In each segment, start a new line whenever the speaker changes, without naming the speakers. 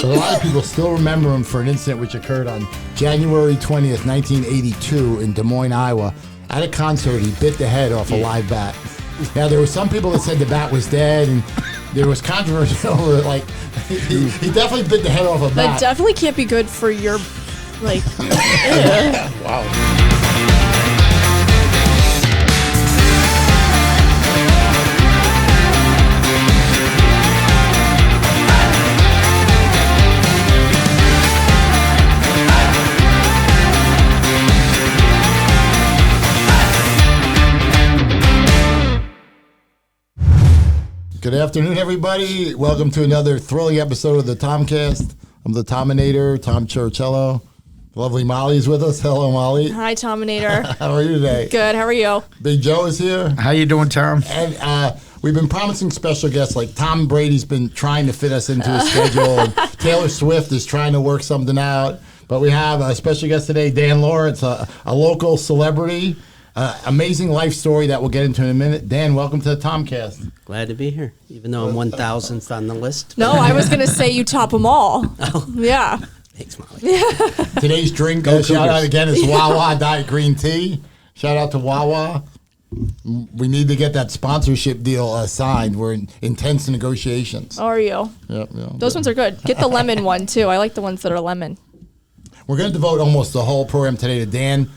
But a lot of people still remember him for an incident which occurred on January 20th, 1982 in Des Moines, Iowa. At a concert, he bit the head off a live bat. Now, there were some people that said the bat was dead, and there was controversy over it. Like, he definitely bit the head off a bat.
That definitely can't be good for your, like,
Wow. Good afternoon, everybody. Welcome to another thrilling episode of the TomCast. I'm the Tominator, Tom Churchello. Lovely Molly's with us. Hello, Molly.
Hi, Tominator.
How are you today?
Good. How are you?
Big Joe is here.
How you doing, Tom?
And we've been promising special guests. Like Tom Brady's been trying to fit us into his schedule. And Taylor Swift is trying to work something out. But we have a special guest today, Dan Lawrence, a local celebrity. Amazing life story that we'll get into in a minute. Dan, welcome to the TomCast.
Glad to be here, even though I'm 1,000th on the list.
No, I was going to say you top them all.
Oh.
Yeah.
Thanks, Molly.
Today's drink, shout out again, is Wawa Diet Green Tea. Shout out to Wawa. We need to get that sponsorship deal signed. We're in intense negotiations.
How are you?
Yep,
Those ones are good. Get the lemon one, too. I like the ones that are lemon.
We're going to devote almost the whole program today to Dan.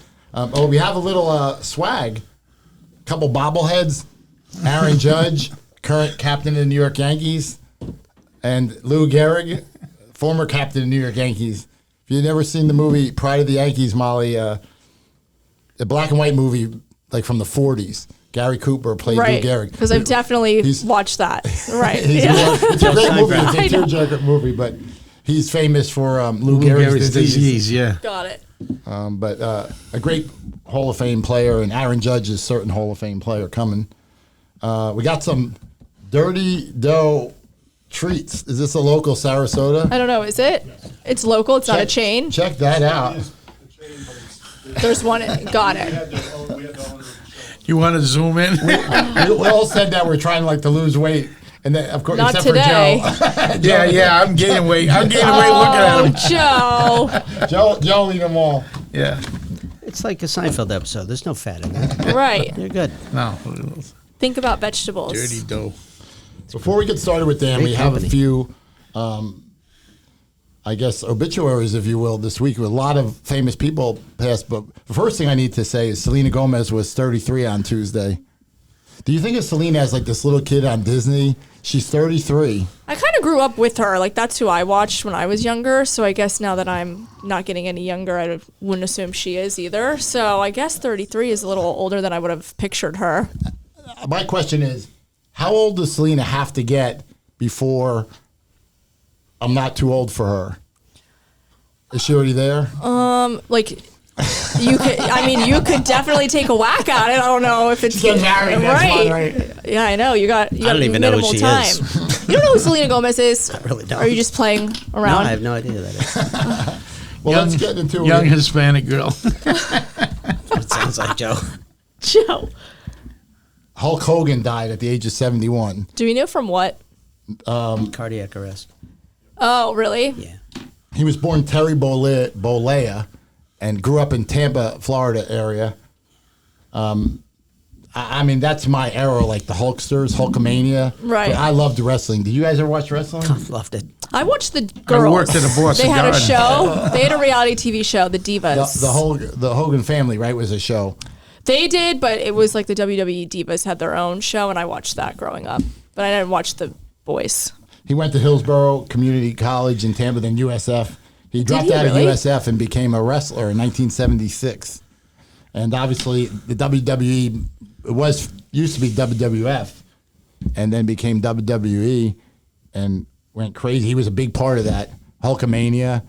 We have a little swag. A couple bobbleheads. Aaron Judge, current captain of the New York Yankees, and Lou Gehrig, former captain of the New York Yankees. If you've never seen the movie Pride of the Yankees, Molly, a black and white movie like from the 40s. Gary Cooper played
Right,
Lou Gehrig.
because I've definitely watched that. Right.
It's a great movie. It's a tearjerker movie, but he's famous for Lou Gehrig's disease.
Yeah.
Got it.
But a great Hall of Fame player, and Aaron Judge is a certain Hall of Fame player coming. We got some Dirty Dough treats. Is this a local Sarasota?
I don't know. Is it? It's local. It's not a chain.
Check that out.
There's one. Got it.
You want to zoom in?
We all said that we're trying to lose weight. And then, of course,
Not
except
today.
for Joe.
yeah, I'm gaining weight. I'm gaining weight looking at him.
Joe.
Joe eat them all.
Yeah.
It's like a Seinfeld episode. There's no fat in there.
Right.
You're good.
No.
Think about vegetables.
Dirty dough.
Before we get started with Dan,
Great
we have a
company.
few, I guess, obituaries, if you will, this week with a lot of famous people passed. But the first thing I need to say is Selena Gomez was 33 on Tuesday. Do you think of Selena as like this little kid on Disney? She's 33.
I kind of grew up with her. Like, that's who I watched when I was younger. So I guess now that I'm not getting any younger, I wouldn't assume she is either. So I guess 33 is a little older than I would have pictured her.
My question is, how old does Selena have to get before I'm not too old for her? Is she already there?
You could. I mean, you could definitely take a whack at it. I don't know if it's
Get married, that's fine, right?
Yeah, I know. You got
don't even know who
minimal
she
time.
is.
You don't know who Selena Gomez is?
I really don't.
Or are you just playing
No,
around?
I have no idea who that is.
Well, let's get into
Young
it.
Hispanic girl.
It sounds like Joe.
Joe.
Hulk Hogan died at the age of 71.
Do we know from what?
Cardiac arrest.
Oh, really?
Yeah.
He was born Terry Bollea and grew up in Tampa, Florida area. I mean, that's my era, like the Hulksters, Hulkamania.
Right.
But I loved wrestling. Did you guys ever watch wrestling?
Loved it.
I watched the girls.
I worked at a Boston
They had a
Garden.
show. They had a reality TV show, The Divas.
The Hogan family, right, was a show.
They did, but it was like the WWE Divas had their own show, and I watched that growing up. But I didn't watch the boys.
He went to Hillsborough Community College in Tampa, then USF. He dropped out
really?
of USF and became a wrestler in 1976. And obviously, the WWE used to be WWF, and then became WWE, and went crazy. He was a big part of that Hulkamania.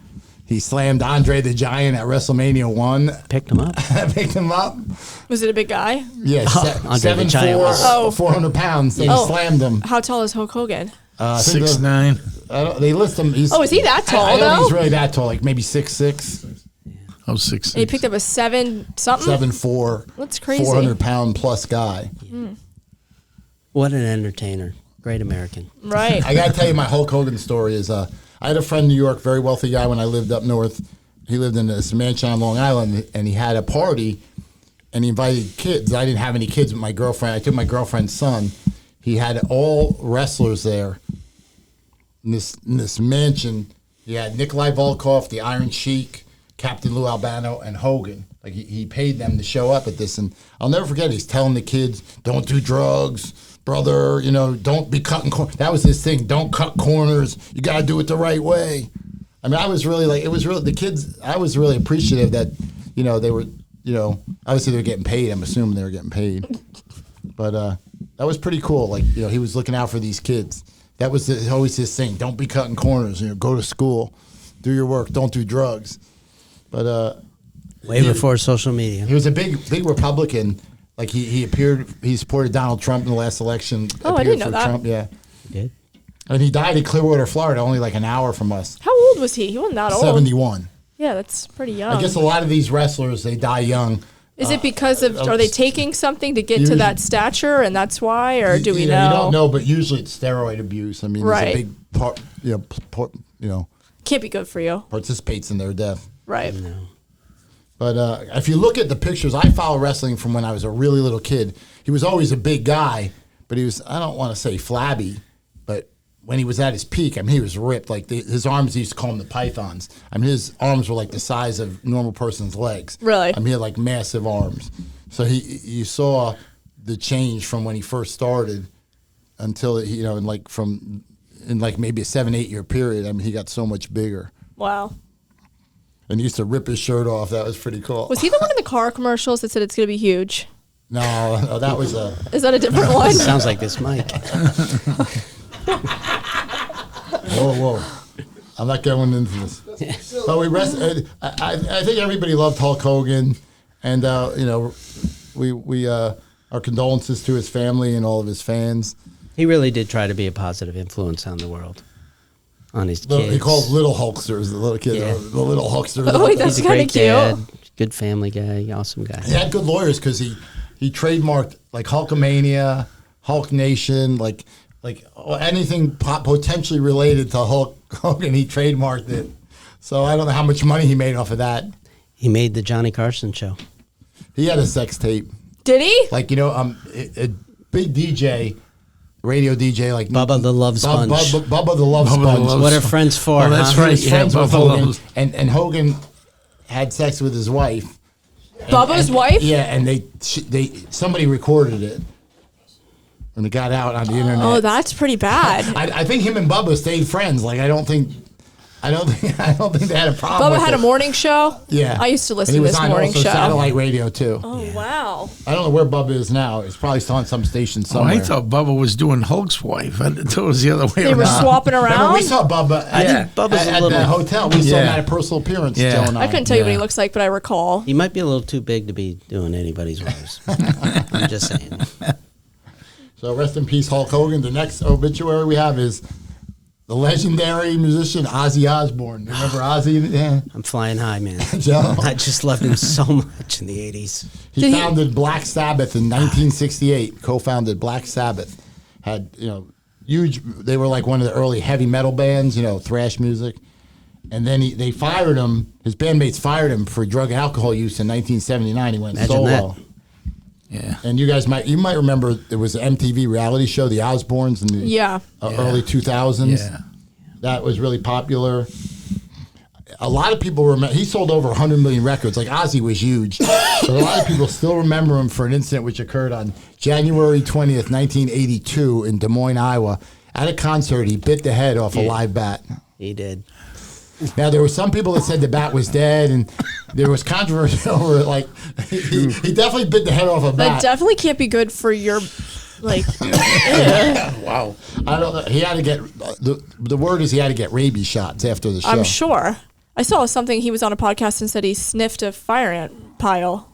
He slammed Andre the Giant at WrestleMania 1.
Picked him up.
Picked him up.
Was it a big guy?
Yeah,
Andre the Giant was-
400 pounds. They slammed him.
How tall is Hulk Hogan?
6'9".
They list him.
Oh, is he that tall,
I know
though?
he's really that tall, like maybe 6'6".
Oh, 6'6".
And he picked up a 7-something?
7'4".
That's crazy.
400-pound plus guy.
What an entertainer. Great American.
Right.
I got to tell you, my Hulk Hogan story is I I had a friend in New York, very wealthy guy when I lived up north. He lived in this mansion on Long Island, and he had a party, and he invited kids. I didn't have any kids with my girlfriend. I took my girlfriend's son. He had all wrestlers there in this mansion. He had Nikolai Volkov, the Iron Sheik, Captain Lou Albano, and Hogan. Like he paid them to show up at this, and I'll never forget. He's telling the kids, "Don't do drugs, brother. You know, don't be cutting corners." That was his thing. Don't cut corners. You got to do it the right way. I mean, I was really like, it was really the kids. I was really appreciative that, you know, they were, you know, obviously they were getting paid. I'm assuming they were getting paid, but that was pretty cool. Like, you know, he was looking out for these kids. That was always his thing. Don't be cutting corners. You know, go to school, do your work. Don't do drugs. But
way before social media.
He was a big Republican. Like he supported Donald Trump in the last election.
Oh, I didn't know that.
Trump, yeah.
He did?
And he died in Clearwater, Florida, only like an hour from us.
How old was he? He wasn't that old.
71.
Yeah, that's pretty young.
I guess a lot of these wrestlers, they die young.
Is it because of, are they taking something to get to that stature, and that's why, or do we know?
You don't know, but usually it's steroid abuse. I mean,
right.
It's a big part,
Can't be good for you.
participates in their death.
Right.
No.
But if you look at the pictures, I follow wrestling from when I was a really little kid. He was always a big guy, but he was, I don't want to say flabby, but when he was at his peak, I mean, he was ripped. Like his arms, he used to call them the pythons. I mean, his arms were like the size of a normal person's legs.
Really?
I mean, he had like massive arms. So you saw the change from when he first started until, you know, in like maybe a 7-8 year period. I mean, he got so much bigger.
Wow.
And he used to rip his shirt off. That was pretty cool.
Was he the one in the car commercials that said it's going to be huge?
No, that was a...
Is that a different one?
Sounds like this mic.
Whoa. I'm not going into this. But I think everybody loved Hulk Hogan. And, you know, we our condolences to his family and all of his fans.
He really did try to be a positive influence on the world, on his kids.
He called little Hulksters, the little kids,
Yeah.
the little Hulksters.
Oh, wait, that's
He's a
kind of
great
cute.
dad, good family guy, awesome guy.
He had good lawyers because he trademarked like Hulkamania, Hulk Nation, like anything potentially related to Hulk Hogan. He trademarked it. So I don't know how much money he made off of that.
He made the Johnny Carson show.
He had a sex tape.
Did he?
Like, you know, a big DJ, radio DJ, like
Bubba the Love Sponge.
Bubba the Love Sponge.
What are friends for?
Oh, that's
huh?
right.
He was
Yeah,
friends with
Bubba
Hogan,
Loves.
and Hogan had sex with his wife.
Bubba's wife?
Yeah, and somebody recorded it, and it got out on the internet.
Oh, that's pretty bad.
I think him and Bubba stayed friends. Like I don't think they had a problem.
Bubba
with
had
it.
a morning show?
Yeah,
I used to listen
And
to
he was
this
on
morning
also
show.
satellite radio too.
Oh, wow.
I don't know where Bubba is now. He's probably still on some station
Oh,
somewhere.
I thought Bubba was doing Hulk's wife. I thought it was the other way
They were
around.
swapping
Remember,
around?
we saw Bubba
think Bubba's a
at
little-
the hotel. We saw him
Yeah.
at a personal appearance.
Yeah.
Joe and
I couldn't tell you what he
Yeah.
looks like, but I recall.
He might be a little too big to be doing anybody's wives. I'm just saying.
So rest in peace, Hulk Hogan. The next obituary we have is the legendary musician Ozzy Osbourne. Remember Ozzy? Yeah.
I'm flying high, man.
Joe?
I just loved him so much in the 80s.
He founded Black Sabbath in 1968. Co-founded Black Sabbath. Had, you know, huge. They were like one of the early heavy metal bands, you know, thrash music. And then they fired him. His bandmates fired him for drug and alcohol use in 1979. He went
Imagine
solo.
that.
Yeah.
And you might remember there was an MTV reality show, The Osbournes, in the
Yeah.
early 2000s.
Yeah.
That was really popular. A lot of people remember, he sold over 100 million records. Like Ozzy was huge. But a lot of people still remember him for an incident which occurred on January 20th, 1982 in Des Moines, Iowa. At a concert, he bit the head off a live bat.
He did.
Now, there were some people that said the bat was dead, and there was controversy over it. Like, he definitely bit the head off a
That
bat.
definitely can't be good for your, like,
Wow.
I don't know. He had to get, the word is he had to get rabies shots after the show.
I'm sure. I saw something, he was on a podcast and said he sniffed a fire ant pile.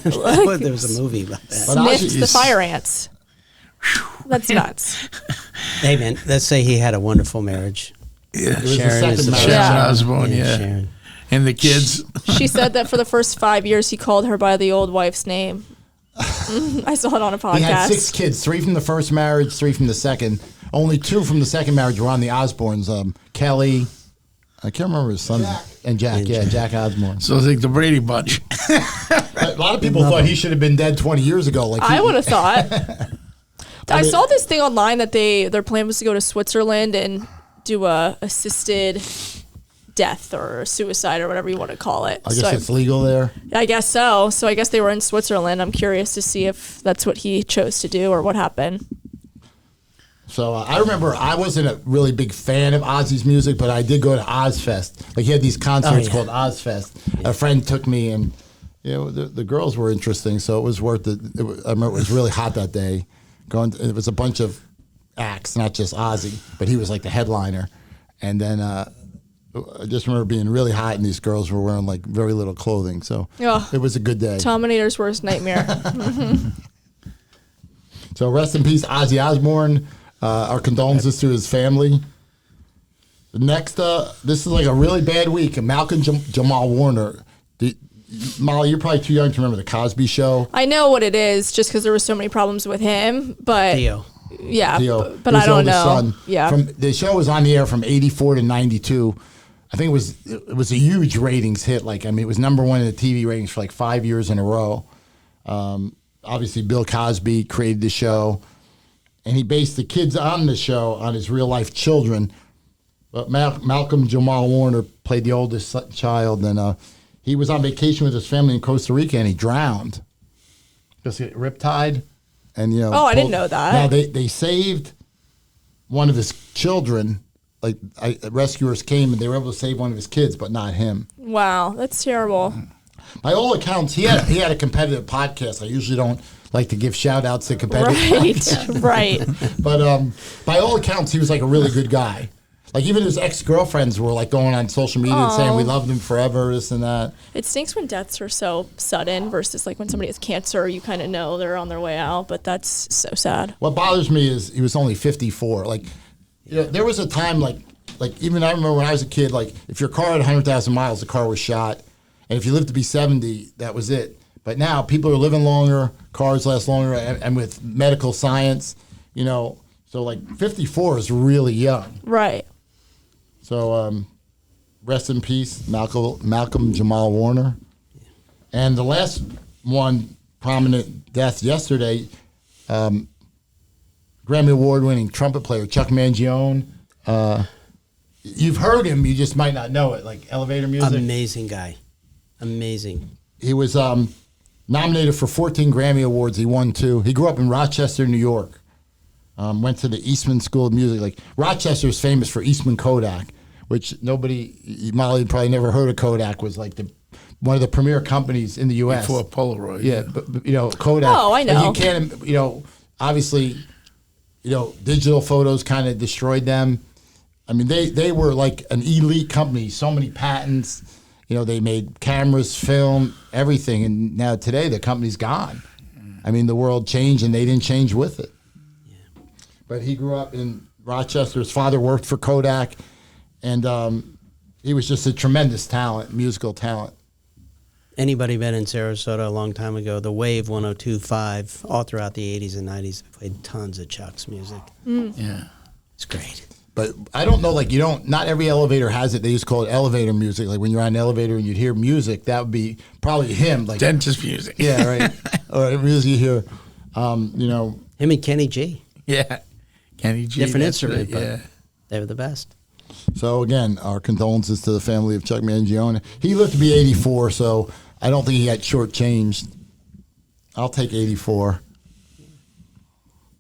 Well, there was a movie about that.
But
Sniffed
Ozzy
the
is-
fire ants. That's nuts.
Hey, man, let's say he had a wonderful marriage.
Yeah.
was the
Sharon is
second
the
marriage.
Sharon
Yeah.
Osbourne, yeah.
Sharon.
And the kids.
She said that for the first 5 years he called her by the old wife's name. I saw it on a podcast.
He had 6 kids, 3 from the first marriage, 3 from the second. Only 2 from the second marriage were on the Osbournes, Kelly I can't remember his son. Jack. Jack Osbourne.
So it's like the Brady Bunch.
A lot of people thought he should have been dead 20 years ago. Like
I would have thought. I saw this thing online that their plan was to go to Switzerland and do a assisted death or suicide or whatever you want to call it.
I guess it's legal there.
I guess so. So I guess they were in Switzerland. I'm curious to see if that's what he chose to do or what happened.
So I remember I wasn't a really big fan of Ozzy's music, but I did go to Ozfest. Like he had these concerts called Ozfest. Yeah. A friend took me, and the girls were interesting, so it was worth it. I remember it was really hot that day. It was a bunch of acts, not just Ozzy, but he was like the headliner. And then I just remember being really hot, and these girls were wearing like very little clothing. So it was a good day.
Tominator's worst nightmare.
So rest in peace, Ozzy Osbourne. Our condolences to his family. Next, this is like a really bad week. Malcom Jamal Warner. Molly, you're probably too young to remember the Cosby Show.
I know what it is, just because there was so many problems with him. But
Theo.
Yeah,
Theo.
but I don't know.
Son.
Yeah,
the show was on the air from '84 to '92. I think it was a huge ratings hit. Like it was number one in the TV ratings for like 5 years in a row. Obviously, Bill Cosby created the show. And he based the kids on the show on his real life children. But Malcom Jamal Warner played the oldest child, and he was on vacation with his family in Costa Rica, and he drowned. Just get riptide, and
I didn't know that.
Now they saved one of his children. Like rescuers came, and they were able to save one of his kids, but not him.
Wow, that's terrible.
By all accounts, he had a competitive podcast. I usually don't like to give shout outs to competitive podcasts.
Right.
But by all accounts, he was like a really good guy. Like even his ex-girlfriends were like going on social media and saying we loved him forever, this and that.
It stinks when deaths are so sudden versus like when somebody has cancer, you kind of know they're on their way out, but that's so sad.
What bothers me is he was only 54. Like, there was a time like even I remember when I was a kid, like if your car had 100,000 miles, the car was shot. And if you lived to be 70, that was it. But now people are living longer, cars last longer, and with medical science, so like 54 is really young.
Right.
So rest in peace, Malcom Jamal Warner. And the last one, prominent death yesterday, Grammy Award-winning trumpet player Chuck Mangione. You've heard him, you just might not know it, like elevator music.
Amazing guy. Amazing.
He was nominated for 14 Grammy Awards. He won 2. He grew up in Rochester, New York. Went to the Eastman School of Music. Like Rochester is famous for Eastman Kodak, which Molly probably never heard of. Kodak was like one of the premier companies in the U.S.
Before Polaroid.
Yeah, but Kodak.
Oh, I know.
Like, you can't, obviously, digital photos kind of destroyed them. I mean, they were like an elite company. So many patents. They made cameras, film, everything. And now today, the company's gone. I mean, the world changed, and they didn't change with it. Yeah. But he grew up in Rochester. His father worked for Kodak. And he was just a tremendous talent, musical talent.
Anybody been in Sarasota a long time ago, the Wave 102.5, all throughout the 80s and 90s, played tons of Chuck's music.
Mm.
Yeah.
It's great.
But I don't know, not every elevator has it. They used to call it elevator music. Like when you're on an elevator and you'd hear music, that would be probably him. Like
dentist music.
Yeah, right. Or music you hear,
Him and Kenny G.
Yeah. Kenny G.
Different instrument, but
yeah.
they were the best.
So again, our condolences to the family of Chuck Mangione. He lived to be 84, so I don't think he got shortchanged. I'll take 84.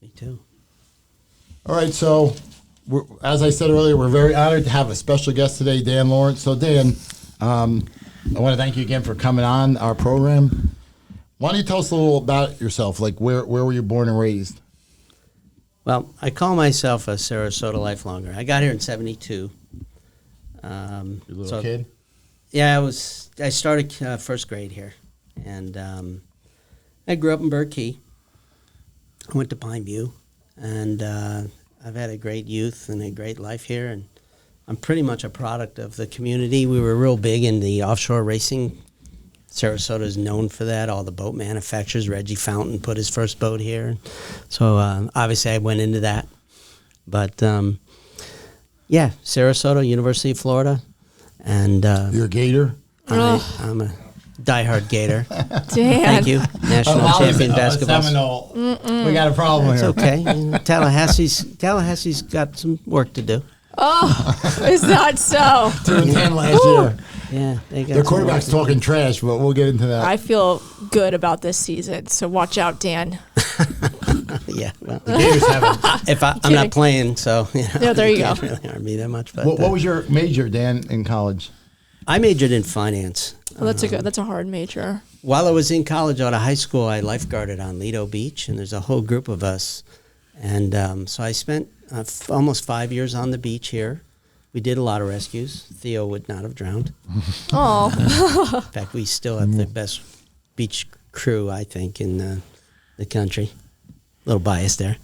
Me too.
All right, so as I said earlier, we're very honored to have a special guest today, Dan Lawrence. So Dan, I want to thank you again for coming on our program. Why don't you tell us a little about yourself? Like where were you born and raised?
Well, I call myself a Sarasota lifelonger. I got here in '72.
You little kid?
Yeah, I started first grade here, and I grew up in Berkey. I went to Pineview, and I've had a great youth and a great life here, and I'm pretty much a product of the community. We were real big in the offshore racing. Sarasota is known for that. All the boat manufacturers. Reggie Fountain put his first boat here. So obviously I went into that. But, Sarasota, University of Florida, And
You're a Gator?
I'm a diehard Gator.
Dan.
Thank you. National champion basketball.
Seminole. We got a problem
It's
here.
okay. You know, Tallahassee's got some work to do.
Oh, is that so?
2-10 last year.
Yeah, they got
Their
some work
quarterback's
to do.
talking trash, but we'll get into that.
I feel good about this season, so watch out, Dan.
Yeah, well,
The Gators haven't.
if I'm
Kidding.
not playing, so
Yeah, there you go.
can't really harm me that much. But
What was your major, Dan, in college?
I majored in finance.
Well, that's a hard major.
While I was in college, out of high school, I lifeguarded on Lido Beach, and there's a whole group of us. And so I spent almost 5 years on the beach here. We did a lot of rescues. Theo would not have drowned.
Oh,
In fact, we still have the best beach crew, I think, in the country. A little biased there.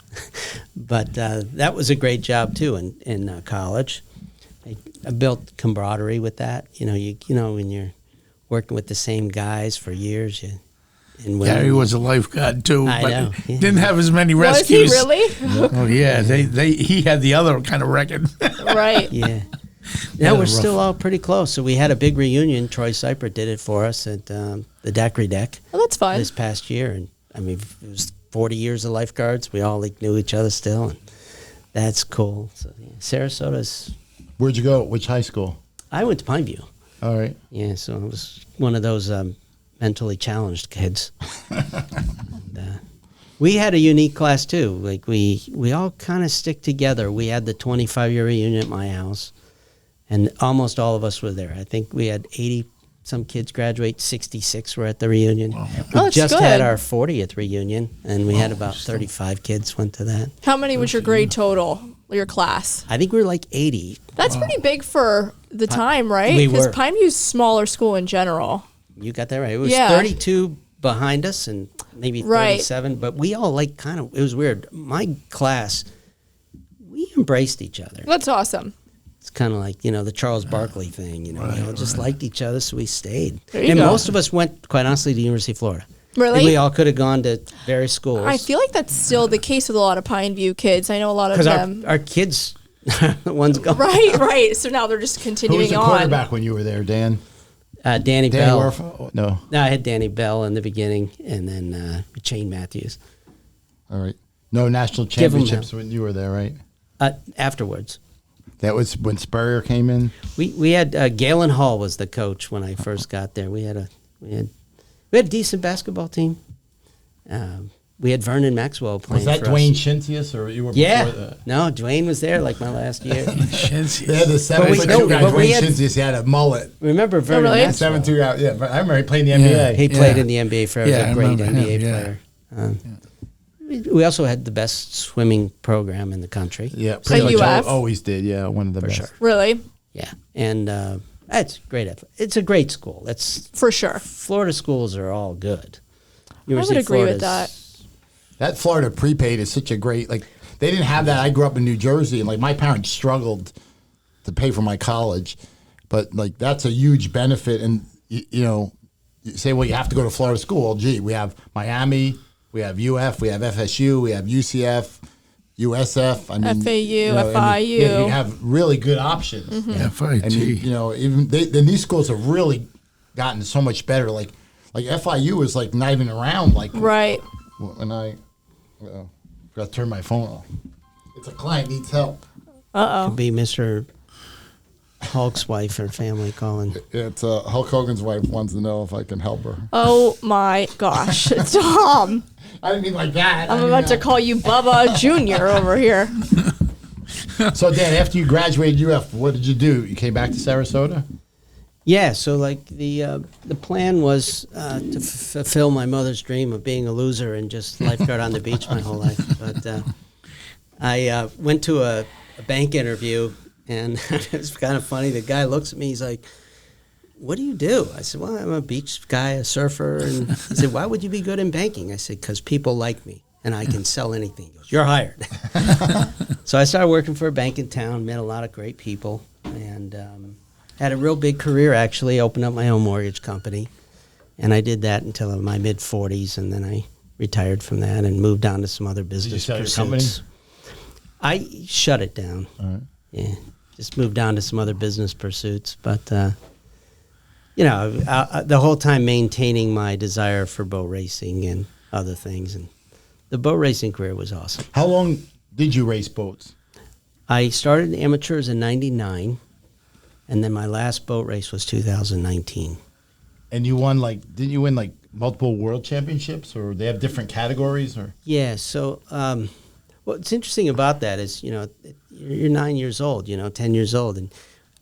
But that was a great job, too, in college. I built camaraderie with that. You know, when you're working with the same guys for years, and when
Gary was a lifeguard too,
I
but
know.
he didn't have as many
was
rescues.
he really?
Oh yeah, he had the other kind of record.
Right.
Yeah.
Yeah,
Yeah, we're
rough.
still all pretty close. So we had a big reunion. Troy Cypher did it for us at the Daiquiri Deck
Well, that's fun.
this past year. And I mean, it was 40 years of lifeguards. We all knew each other still. And that's cool. So yeah, Sarasota's.
Where'd you go? Which high school?
I went to Pineview.
All right.
Yeah, so I was one of those mentally challenged kids. And, we had a unique class too. Like we all kind of stick together. We had the 25-year reunion at my house, and almost all of us were there. I think we had 80 some kids graduate. 66 were at the reunion. We
that's
just
good.
had our 40th reunion, and we had about 35 kids went to that.
How many was your grade total? Your class?
I think we were like 80.
That's pretty big for the time, right?
we
Because
were.
Pineview's smaller school in general.
You got that right. It was
Yeah.
32 behind us and maybe
Right.
37, but we all like kind of, it was weird. My class, we embraced each other.
That's awesome.
It's kind of like, the Charles Barkley thing, we all just liked each other, so we stayed.
There you
And
go.
most of us went, quite honestly, to the University of Florida. I
Really?
think we all could have gone to various schools.
I feel like that's still the case with a lot of Pineview kids. I know a lot of
Because
them.
our kids are the ones going.
Right. So now they're just
Who was
continuing
the
on.
quarterback when you were there, Dan?
Danny
Danny
Bell.
Warf? No.
No, I had Danny Bell in the beginning, and then Shane Matthews
All right. No national
Give 'em
championships when you were there, right?
afterwards.
That was when Spurrier came in.
We had Galen Hall was the coach when I first got there. We had a decent basketball team. We had Vernon Maxwell playing.
Was that
for
Dwayne
us.
Shintius or you were
Yeah,
before that?
no, Dwayne was there like my last year.
They had the
But we-
7'2"
no,
guy,
but we
Dwayne
had-
Shintius. He had a mullet.
Remember Vernon
really?
Maxwell?
7'2" guy. Yeah, but I remember he played in the NBA.
He played
Yeah.
in the NBA forever.
Yeah,
He was
I
a great
remember him,
NBA
yeah.
player. We also had the best swimming program in the country.
Yeah, pretty much
UF?
always did. Yeah, one of the
For
best.
sure.
Really?
Yeah, and that's great. It's a great school. That's
For sure.
Florida schools are all good.
I would agree with that.
That Florida prepaid is such a great, like, they didn't have that. I grew up in New Jersey, and, like, my parents struggled to pay for my college. But, like, that's a huge benefit. And, you say, well, you have to go to Florida school. Well, gee, we have Miami, we have UF, we have FSU, we have UCF, USF. I mean,
FAU, FIU.
You have really good options.
FIT.
And, even then these schools have really gotten so much better. Like FIU is, like, not even around, like,
Right.
when I forgot to turn my phone off. It's a client needs help.
Could be Mr. Hulk's wife or family calling.
It's Hulk Hogan's wife wants to know if I can help her.
Oh my gosh. Tom,
I didn't mean like that.
I'm about to call you Bubba Jr. over here.
So, Dan, after you graduated UF, what did you do? You came back to Sarasota?
Yeah, so like the plan was to fulfill my mother's dream of being a loser and just lifeguard on the beach my whole life. But I went to a bank interview, and it was kind of funny. The guy looks at me, he's like, "What do you do?" I said, "Well, I'm a beach guy, a surfer." And he said, "Why would you be good in banking?" I said, "Because people like me and I can sell anything." He goes, "You're hired." So I started working for a bank in town, met a lot of great people, and had a real big career, actually. Opened up my own mortgage company, and I did that until my mid-40s, and then I retired from that and moved on to some other business
sell your
pursuits. I shut it down.
All right.
Yeah. just moved on to some other business pursuits. But, the whole time maintaining my desire for boat racing and other things. And the boat racing career was awesome.
How long did you race boats?
I started amateurs in 99, and then my last boat race was 2019.
And you won didn't you win multiple world championships, or they have different categories, or?
Yeah. So, what's interesting about that is, you're 9 years old, 10 years old, and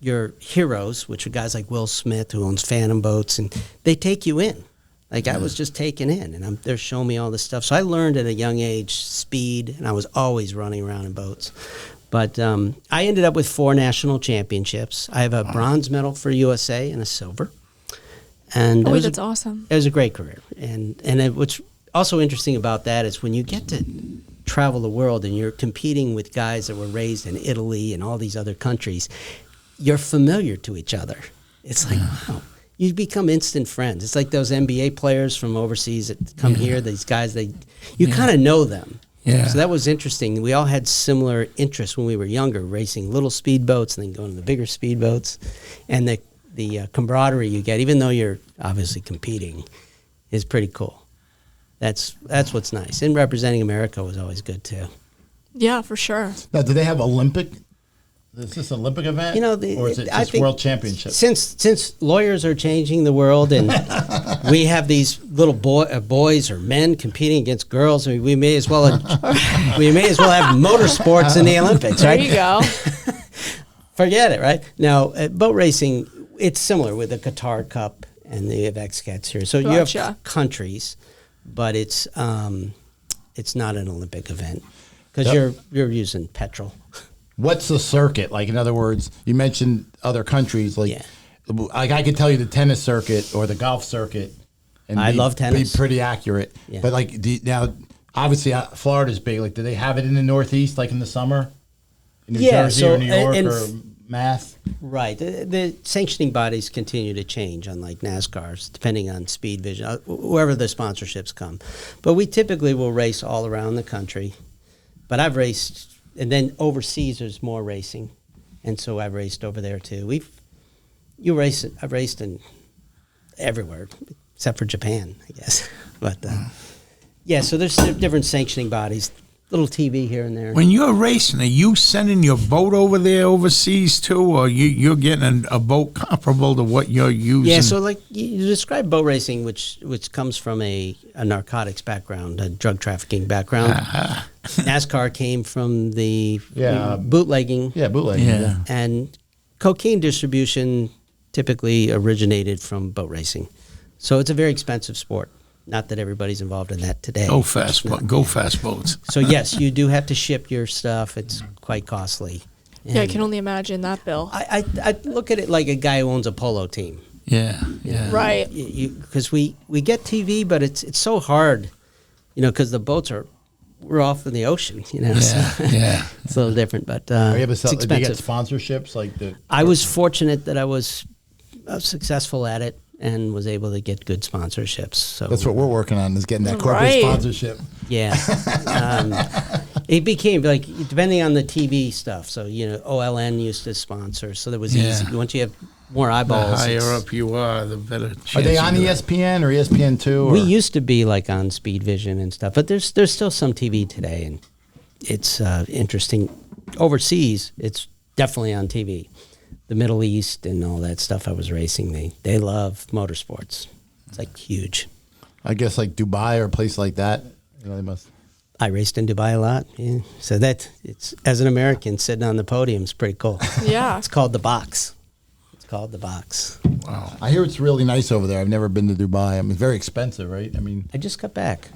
your heroes, which are guys like Will Smith, who owns Phantom Boats, and they take you in. I was just taken in, and they're showing me all this stuff. So I learned at a young age speed, and I was always running around in boats. But I ended up with 4 national championships. I have a bronze medal for USA and a silver. And
that's awesome.
It was a great career. And what's also interesting about that is when you get to travel the world and you're competing with guys that were raised in Italy and all these other countries, you're familiar to each other. It's like, wow. You become instant friends. It's like those NBA players from overseas that come here, these guys, you kind of know them.
Yeah.
So that was interesting. We all had similar interests when we were younger, racing little speedboats and then going to the bigger speedboats. And the camaraderie you get, even though you're obviously competing, is pretty cool. That's what's nice. And representing America was always good too.
Yeah, for sure.
Now, do they have Olympic? Is this an Olympic event? Or is it just World Championship?
Since lawyers are changing the world and we have these little boys or men competing against girls, we may as well have motorsports in the Olympics, right?
There you go.
Forget it, right? Now, boat racing, it's similar with the Qatar Cup and the XCats here. So you have countries, but it's not an Olympic event because you're using petrol.
What's the circuit? In other words, you mentioned other countries. I could tell you the tennis circuit or the golf circuit. And
I love tennis.
Be pretty accurate. Yeah. But now, obviously, Florida's big. Do they have it in the Northeast, in the summer? In New Jersey or New York or Mass? Right.
The sanctioning bodies continue to change, unlike NASCAR's, depending on Speed Vision, wherever the sponsorships come. But we typically will race all around the country. But I've raced... And then overseas, there's more racing, and so I've raced over there too. I've raced in everywhere except for Japan, I guess. But so there's different sanctioning bodies. Little TV here and there.
When you're racing, are you sending your boat over there overseas too, or you're getting a boat comparable to what you're using?
Yeah, so you describe boat racing, which comes from a narcotics background, a drug trafficking background. NASCAR came from the bootlegging.
Yeah, bootlegging.
Yeah.
And cocaine distribution typically originated from boat racing. So it's a very expensive sport. Not that everybody's involved in that today.
Go fast boats.
So yes, you do have to ship your stuff. It's quite costly.
And I can only imagine that bill.
I look at it like a guy who owns a polo team.
Yeah.
Right.
Because we get TV, but it's so hard, because the boats we're off in the ocean,
Yeah.
So
Yeah.
it's a little different, but it's expensive.
Do you get sponsorships
I was fortunate that I was successful at it and was able to get good sponsorships. So
that's what we're working on, is getting that corporate sponsorship.
Yeah. It became depending on the TV stuff. So, OLN used to sponsor, so that was easy. Once you have more eyeballs.
The higher up you are, the better chance.
Are they on ESPN or ESPN2?
We used to be on Speed Vision and stuff, but there's still some TV today, and it's interesting. Overseas, it's definitely on TV. The Middle East and all that stuff I was racing, they love motorsports. It's huge.
I guess Dubai or a place like that, they must.
I raced in Dubai a lot. Yeah. So it's as an American sitting on the podium is pretty cool.
Yeah.
It's called the box.
Wow. I hear it's really nice over there. I've never been to Dubai. It's very expensive, right?
I just got back.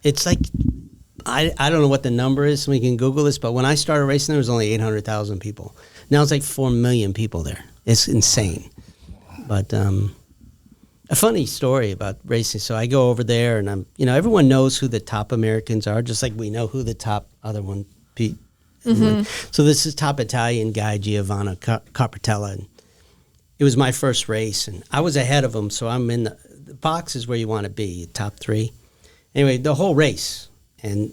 It's I don't know what the number is. We can Google this, but when I started racing, there was only 800,000 people. Now it's 4 million people there. It's insane. But a funny story about racing. So I go over there, and everyone knows who the top Americans are, just like we know who the top other one. So this is top Italian guy, Giovanni Carpatella. And it was my first race, and I was ahead of him. So I'm in the box is where you want to be, top 3. Anyway, the whole race. And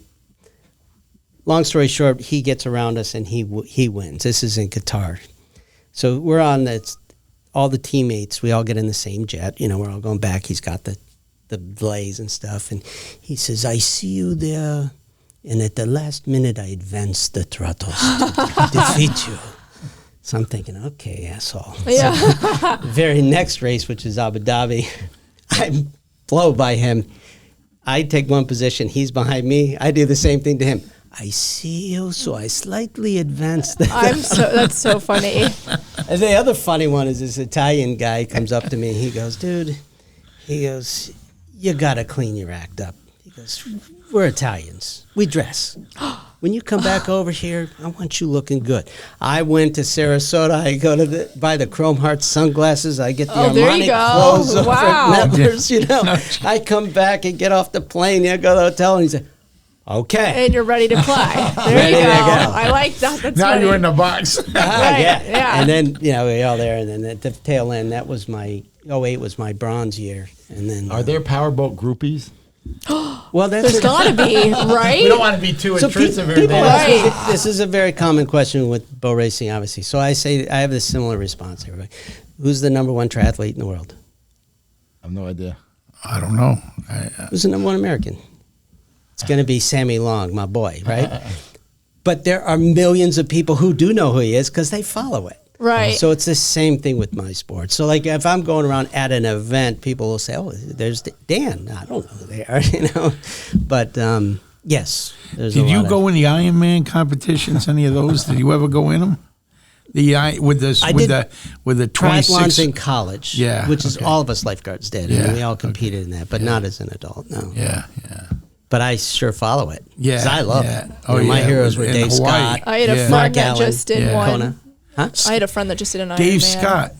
long story short, he gets around us and he wins. This is in Qatar. So we're on all the teammates, we all get in the same jet. You know, we're all going back. He's got the blaze and stuff. And he says, I see you there. And at the last minute, I advanced the throttles to defeat you. So I'm thinking, okay, asshole.
Yeah.
So, very next race, which is Abu Dhabi, I blow by him. I take one position. He's behind me. I do the same thing to him. I see you, so I slightly advanced.
That's so funny.
And the other funny one is this Italian guy comes up to me. He goes, dude, you got to clean your act up. He goes, we're Italians. We dress. When you come back over here, I want you looking good. I went to Sarasota. I go to buy the Chrome Heart sunglasses. I get the Armani clothes over at Members, you know. I come back and get off the plane. I go to the hotel and he said, okay.
And you're ready to play. There
Ready
you
to
go.
go.
I like that. That's
Now
funny.
you're in the box.
Right, yeah.
And then, you know, we all there. And then at the tail end, that was my, 08 was my bronze year. And then.
Are there powerboat groupies?
Well,
There's got to be, right?
We don't want to be too intrusive here.
people ask me,
Right.
this is a very common question with bow racing, obviously. So I say, I have a similar response, everybody. Who's the number one triathlete in the world?
I have no idea.
I don't know.
Who's the number one American? It's going to be Sammy Long, my boy, right? But there are millions of people who do know who he is because they follow it.
Right.
So it's the same thing with my sport. So like if I'm going around at an event, people will say, "Oh, there's Dan." I don't know who they are, you know. But yes, there's.
Did you go in the Ironman competitions? Any of those? Did you ever go in them? With the 26
triathlons in college,
Yeah,
which is
okay.
all of us lifeguards did,
Yeah,
and we all competed in that, but not as an adult. No.
Yeah.
But I sure follow it. 'Cause
Yeah,
I love
yeah.
it.
Oh,
You know, my
yeah,
heroes were
in
Dave
Hawaii.
Scott.
I had a
Yeah.
friend
Mark
that
Allen.
just did
Yeah.
one.
Kona. Huh?
I had a friend that just did an
Dave
Ironman.
Scott.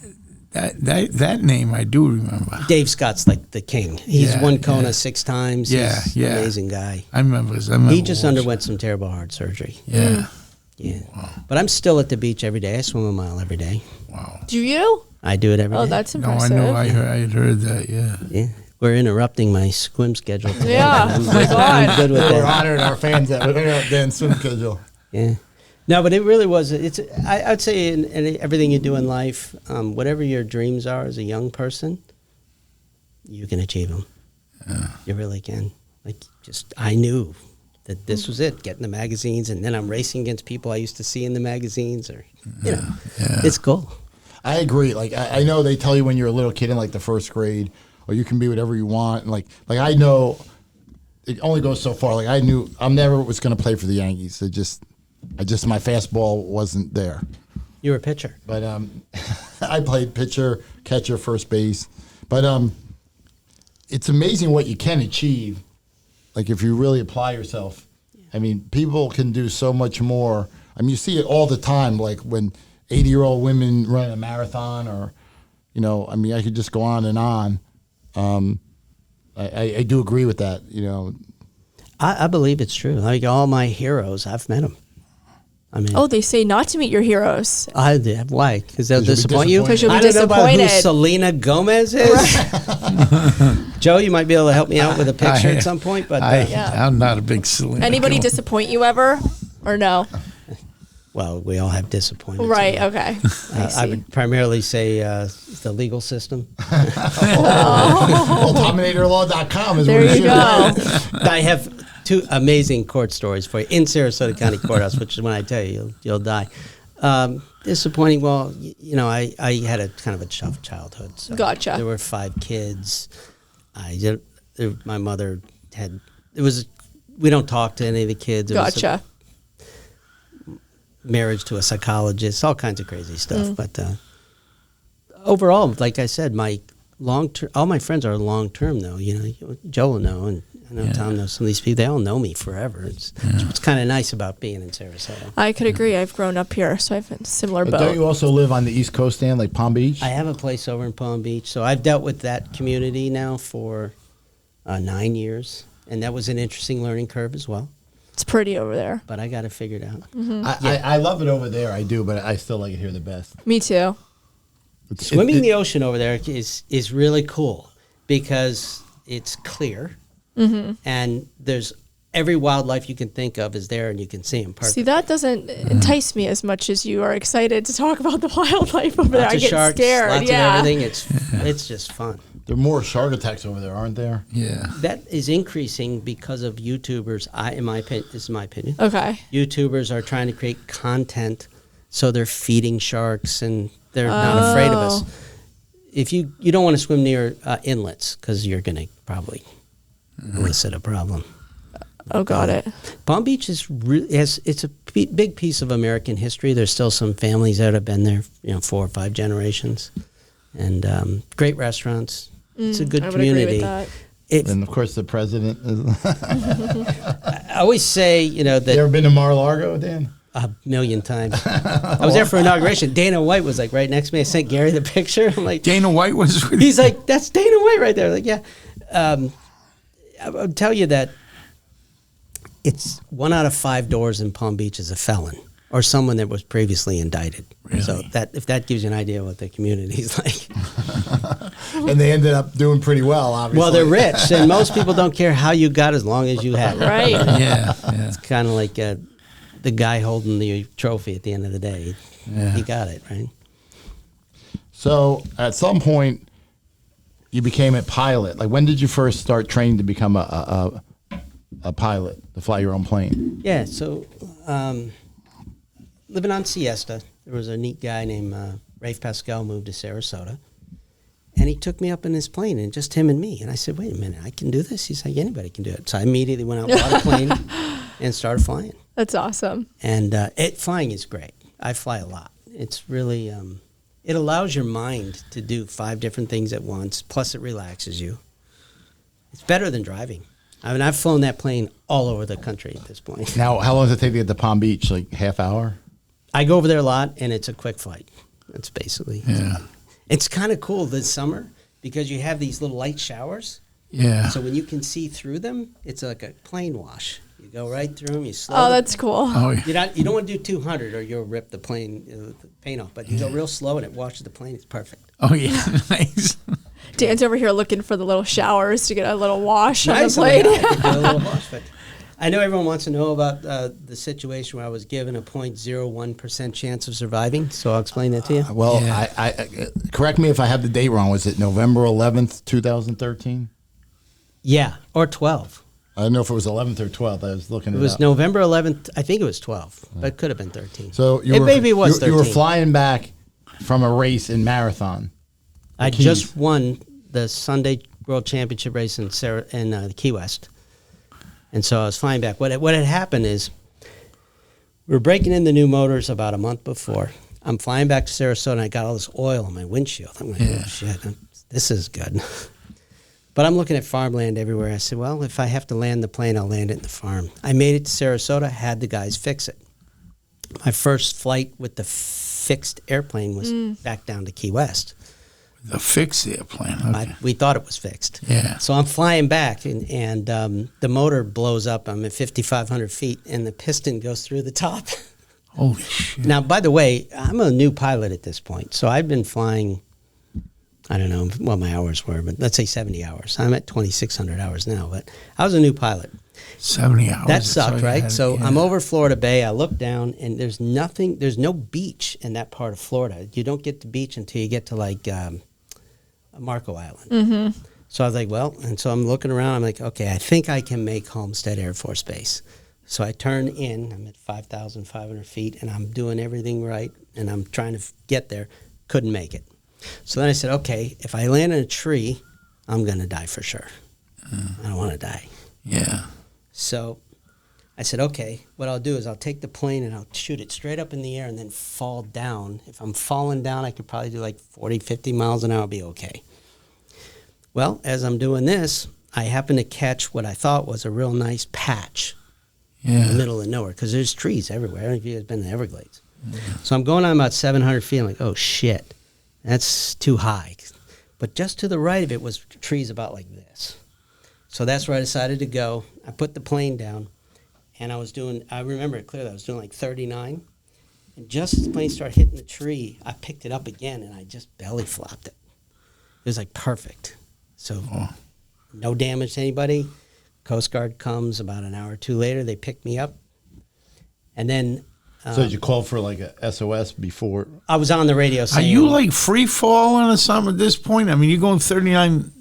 That name I do remember.
Dave Scott's like the king. He's
Yeah,
won Kona
yeah.
6 times.
Yeah,
He's
yeah.
an amazing guy.
I remember.
He just
watching.
underwent some terrible heart surgery.
Yeah.
Yeah. But I'm still at the beach every day. I swim a mile every day.
Wow.
Do you?
I do it every day.
Oh, that's
No, I
impressive.
know. I had heard that. Yeah.
Yeah. We're interrupting my swim schedule today.
Yeah.
I'm,
Oh my
I'm
God.
good with
We're
that.
honoring our fans that we're going to Dan swim schedule.
Yeah. No, but it really was. I'd say in everything you do in life, whatever your dreams are as a young person, you can achieve them.
Yeah.
You really can. I knew that this was it, getting the magazines, and then I'm racing against people I used to see in the magazines, or, you know, it's cool.
I agree. Like I know they tell you when you're a little kid in like the first grade, or you can be whatever you want. And like I know it only goes so far. Like I knew I never was going to play for the Yankees. My fastball wasn't there.
You were a pitcher.
But I played pitcher, catcher, first base. But it's amazing what you can achieve. Like if you really apply yourself. I mean, people can do so much more. I mean, you see it all the time. Like when 80-year-old women run a marathon, or, you know, I mean, I could just go on and on. I do agree with that. You know,
I believe it's true. Like all my heroes, I've met them. I mean,
Oh, they say not to meet your heroes.
why? Because they'll
'Cause you'll be
disappoint you.
disappointed. 'Cause
you'll be
I don't know about who
disappointed.
Selena Gomez is. Joe, you might be able to help me out with a picture at some point. But
Yeah.
I'm not a big Selena.
Anybody
Gomez.
disappoint you ever? Or no?
well, we all have disappointments.
Right, okay.
I
see.
would primarily say the legal system.
well, TominatorLaw.com is
There
where
you
should
go.
I have 2 amazing court stories for you in Sarasota County Courthouse, which is when I tell you, you'll die. Disappointing. Well, you know, I had a kind of a tough childhood. So
Gotcha.
There were 5 kids. My mother had. We don't talk to any of the kids. It was
Gotcha.
marriage to a psychologist, all kinds of crazy stuff.
Mm.
But overall, like I said, all my friends are long term though. You know, Joe will know, and I know Tom knows some of these people. They all know me forever. It's kind of nice about being in Sarasota.
I could agree. I've grown up here, so I've been a similar
But don't
boat.
you also live on the East Coast, Dan, like Palm Beach?
I have a place over in Palm Beach, so I've dealt with that community now for 9 years, and that was an interesting learning curve as well.
It's pretty over there.
But I got it figured out.
I love it over there. I do, but I still like it here the best.
Me too.
Swimming the ocean over there is really cool because it's clear, and every wildlife you can think of is there, and you can see them perfectly.
See, that doesn't entice me as much as you are excited to talk about the wildlife over there.
Lots
I
of
get
sharks,
scared.
lots
Yeah.
of everything. It's just fun.
There are more shark attacks over there, aren't there?
Yeah.
That is increasing because of YouTubers. In my opinion, this is my opinion.
Okay.
YouTubers are trying to create content, so they're feeding sharks, and they're not afraid of us. If you don't want to swim near inlets, because you're going to probably elicit a problem.
Oh, got it.
Palm Beach is it's a big piece of American history. There's still some families that have been there, 4 or 5 generations, and great restaurants. It's a good
I would
community.
agree with that.
And of course, the president is.
I always say, that
You ever been to Mar-a-Lago, Dan?
a million times. I was there for inauguration. Dana White was like right next to me. I sent Gary the picture. I'm like,
Dana White was with
he's like, that's Dana White right there. Like, yeah. I would tell you that it's 1 out of 5 doors in Palm Beach is a felon or someone that was previously indicted.
Really?
So if that gives you an idea of what the community is like.
And they ended up doing pretty well, obviously.
Well, they're rich, and most people don't care how you got as long as you had it.
Right.
Yeah.
It's kind of like the guy holding the trophy at the end of the day.
Yeah.
He got it, right?
So at some point, you became a pilot. Like, when did you first start training to become a pilot, to fly your own plane?
Yeah, so living on Siesta, there was a neat guy named Rafe Pascal moved to Sarasota, and he took me up in his plane, and just him and me. And I said, wait a minute, I can do this? He's like, anybody can do it. So I immediately went out, bought a plane, and started flying.
That's awesome.
And flying is great. I fly a lot. It's really, it allows your mind to do 5 different things at once, plus it relaxes you. It's better than driving. I mean, I've flown that plane all over the country at this point.
Now, how long does it take to get to Palm Beach? Like half hour?
I go over there a lot, and it's a quick flight. That's basically.
Yeah.
It's kind of cool this summer because you have these little light showers.
Yeah.
So when you can see through them, it's like a plane wash. You go right through them. You slow.
Oh, that's cool.
Oh, yeah.
You don't want to do 200 or you'll rip the paint off. But you go real slow and it washes the plane. It's perfect.
Oh, yeah. Nice.
Dan's over here looking for the little showers to get a little wash on the
Nice,
plane.
I could do a little wash, but I know everyone wants to know about the situation where I was given a 0.01% chance of surviving, so I'll explain that to you.
Well,
Yeah.
I correct me if I have the date wrong. Was it November 11th, 2013?
Yeah, or 12.
I don't know if it was 11th or 12th. I was looking
It
it
was
up.
November 11th. I think it was 12, but it could have been 13.
So
Maybe it was
you were
13.
flying back from a race in marathon.
I
Keys.
just won the Sunday World Championship race in Key West, and so I was flying back. What had happened is we were breaking in the new motors about a month before. I'm flying back to Sarasota, and I got all this oil on my windshield. I'm like, oh, shit, this is good. But I'm looking at farmland everywhere. I said, well, if I have to land the plane, I'll land it in the farm. I made it to Sarasota, had the guys fix it. My first flight with the fixed airplane was back down to Key West.
The fixed airplane. Okay.
We thought it was fixed.
Yeah.
So I'm flying back, and the motor blows up. I'm at 5,500 feet, and the piston goes through the top.
Holy shit.
Now, by the way, I'm a new pilot at this point. So I've been flying, I don't know what my hours were, but let's say 70 hours. I'm at 2,600 hours now, but I was a new pilot.
70 hours.
That sucked, right? So
yeah.
I'm over Florida Bay. I look down, and there's no beach in that part of Florida. You don't get the beach until you get to like Marco Island. Mm-hmm. So I was like, well, and so I'm looking around. I'm like, okay, I think I can make Homestead Air Force Base. So I turn in. I'm at 5,500 feet, and I'm doing everything right, and I'm trying to get there. Couldn't make it. So then I said, okay, if I land in a tree, I'm going to die for sure. I don't want to die.
Yeah.
So I said, okay, what I'll do is I'll take the plane and I'll shoot it straight up in the air and then fall down. If I'm falling down, I could probably do like 40, 50 miles an hour, be okay. Well, as I'm doing this, I happen to catch what I thought was a real nice patch in the middle of nowhere because there's trees everywhere. I don't know if you guys been to the Everglades. Yeah. So I'm going on about 700 feet. I'm like, oh, shit, that's too high. But just to the right of it was trees about like this. So that's where I decided to go. I put the plane down, and I remember it clearly, I was doing like 39. And just as the plane started hitting the tree, I picked it up again, and I just belly flopped it. It was like perfect. So no damage to anybody. Coast Guard comes about an hour or two later. They pick me up. And then...
So did you call for like a SOS before?
I was on the radio
Are
saying...
you like free falling or something at this point? I mean, you're going 39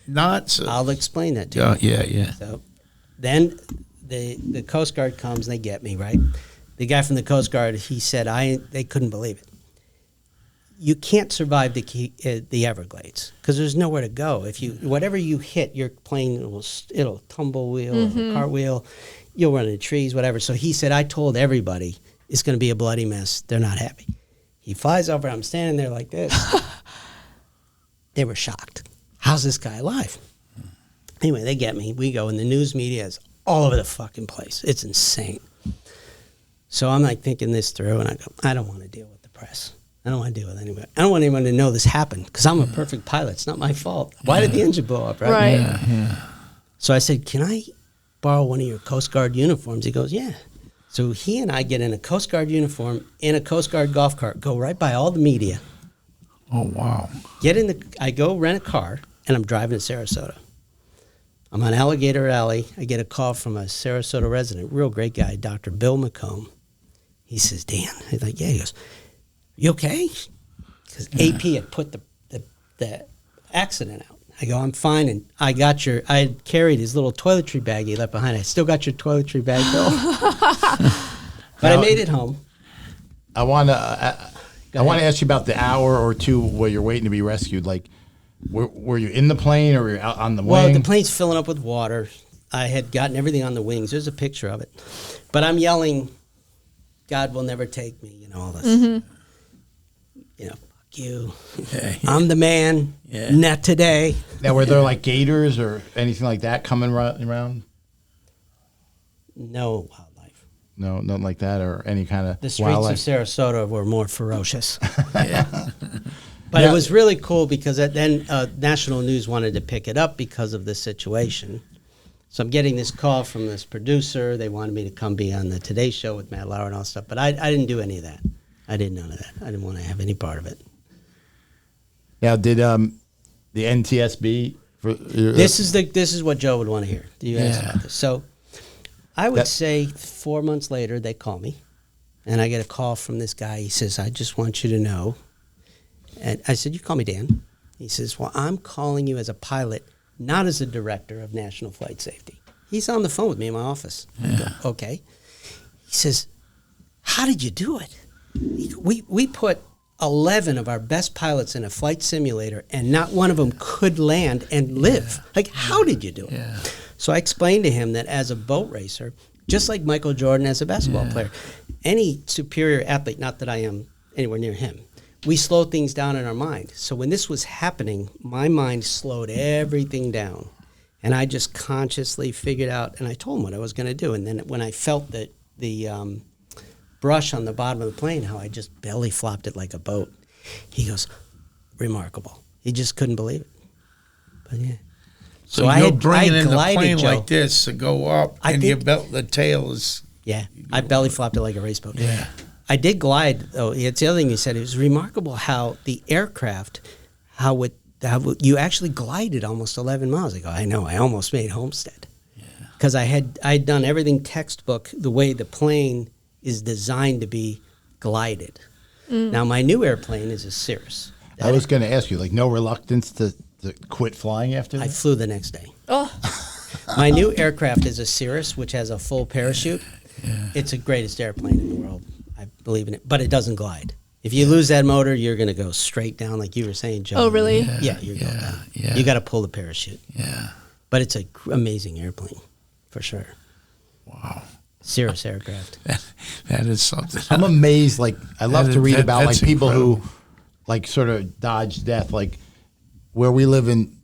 knots.
I'll explain that to you.
Yeah.
So then the Coast Guard comes and they get me, right? The guy from the Coast Guard, he said, they couldn't believe it. You can't survive the Everglades because there's nowhere to go. If whatever you hit, your plane it'll tumble wheel or cartwheel. You'll run into trees, whatever. So he said, I told everybody it's going to be a bloody mess. They're not happy. He flies over. I'm standing there like this. They were shocked. How's this guy alive? Anyway, they get me. We go, and the news media is all over the fucking place. It's insane. So I'm like thinking this through, and I go, I don't want to deal with the press. I don't want to deal with anybody. I don't want anyone to know this happened because I'm a perfect pilot. It's not my fault. Why did the engine blow up, right?
Right.
Yeah.
So I said, can I borrow one of your Coast Guard uniforms? He goes, yeah. So he and I get in a Coast Guard uniform in a Coast Guard golf cart, go right by all the media.
Oh, wow.
I go rent a car, and I'm driving to Sarasota. I'm on Alligator Alley. I get a call from a Sarasota resident, real great guy, Dr. Bill Malcom. He says, Dan. He's like, yeah. He goes, you okay? Because AP had put the accident out. I go, I'm fine, and I had carried his little toiletry bag he left behind. I still got your toiletry bag, Bill. But
Now,
I made it home.
I want to ask you about the hour or two where you're waiting to be rescued. Like, were you in the plane or were you out on the wing?
Well, the plane's filling up with water. I had gotten everything on the wings. There's a picture of it. But I'm yelling, God will never take me, all this.
Mm-hmm.
Fuck you. I'm the man.
Yeah.
Not today.
Now, were there like gators or anything like that coming around?
No wildlife.
No, nothing like that, or any kind of
The streets
wildlife.
of Sarasota were more ferocious.
Yeah.
But
Yeah.
it was really cool because then national news wanted to pick it up because of this situation. So I'm getting this call from this producer. They wanted me to come be on the Today Show with Matt Lauer and all that stuff. But I didn't do any of that. I did none of that. I didn't want to have any part of it.
Now, did the NTSB?
This is what Joe would want to hear. Do you ask about this? So I would say 4 months later, they call me. And I get a call from this guy. He says, I just want you to know. And I said, you call me Dan. He says, well, I'm calling you as a pilot, not as a director of National Flight Safety. He's on the phone with me in my office. I go, okay. He says, how did you do it? We put 11 of our best pilots in a flight simulator, and not one of them could land and live. Like, how did you do it?
Yeah.
So I explained to him that as a boat racer, just like Michael Jordan as a basketball player, any superior athlete, not that I am anywhere near him, we slow things down in our mind. So when this was happening, my mind slowed everything down. And I just consciously figured out, and I told him what I was going to do. And then when I felt the brush on the bottom of the plane, how I just belly flopped it like a boat, he goes, remarkable. He just couldn't believe it. But yeah.
So you're bringing in the
glided,
plane
Joe.
like this to go up, and the tail is...
Yeah, I belly flopped it like a race boat.
Yeah.
I did glide, though. It's the other thing he said. It was remarkable how the aircraft, how you actually glided almost 11 miles. I go, I know, I almost made Homestead. Because I'd done everything textbook the way the plane is designed to be glided. Now, my new airplane is a Cirrus.
I was going to ask you, like, no reluctance to quit flying after that?
I flew the next day.
Oh,
My new aircraft is a Cirrus, which has a full parachute.
Yeah.
It's the greatest airplane in the world. I believe in it. But it doesn't glide. If you lose that motor, you're going to go straight down, like you were saying, Joe.
Oh, really?
Yeah, you're going down.
Yeah.
You got to pull the parachute.
Yeah.
But it's an amazing airplane, for sure.
Wow.
Cirrus aircraft.
That is something.
I'm amazed. Like, I love to read about like
that's
people
incredible.
who, like, sort of dodge death. Like, where we live in,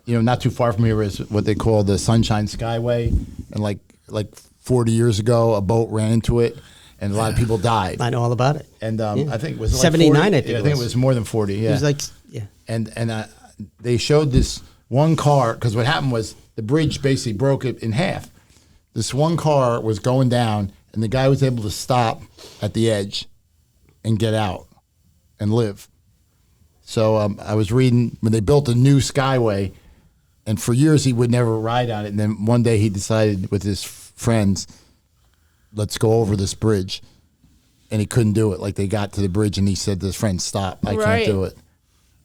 not too far from here is what they call the Sunshine Skyway, and like 40 years ago, a boat ran into it, and a lot of people died.
I know all about it.
And
Yeah.
I think it was like
79.
40?
I think
Yeah,
it
I think it
was.
was more than 40. Yeah.
It was like, yeah.
And they showed this one car, because what happened was the bridge basically broke it in half. This one car was going down, and the guy was able to stop at the edge and get out and live. So I was reading when they built a new Skyway, And for years, he would never ride on it. And then one day he decided with his friends, let's go over this bridge. And he couldn't do it. Like, they got to the bridge, and he said to his friend, stop, I can't do it.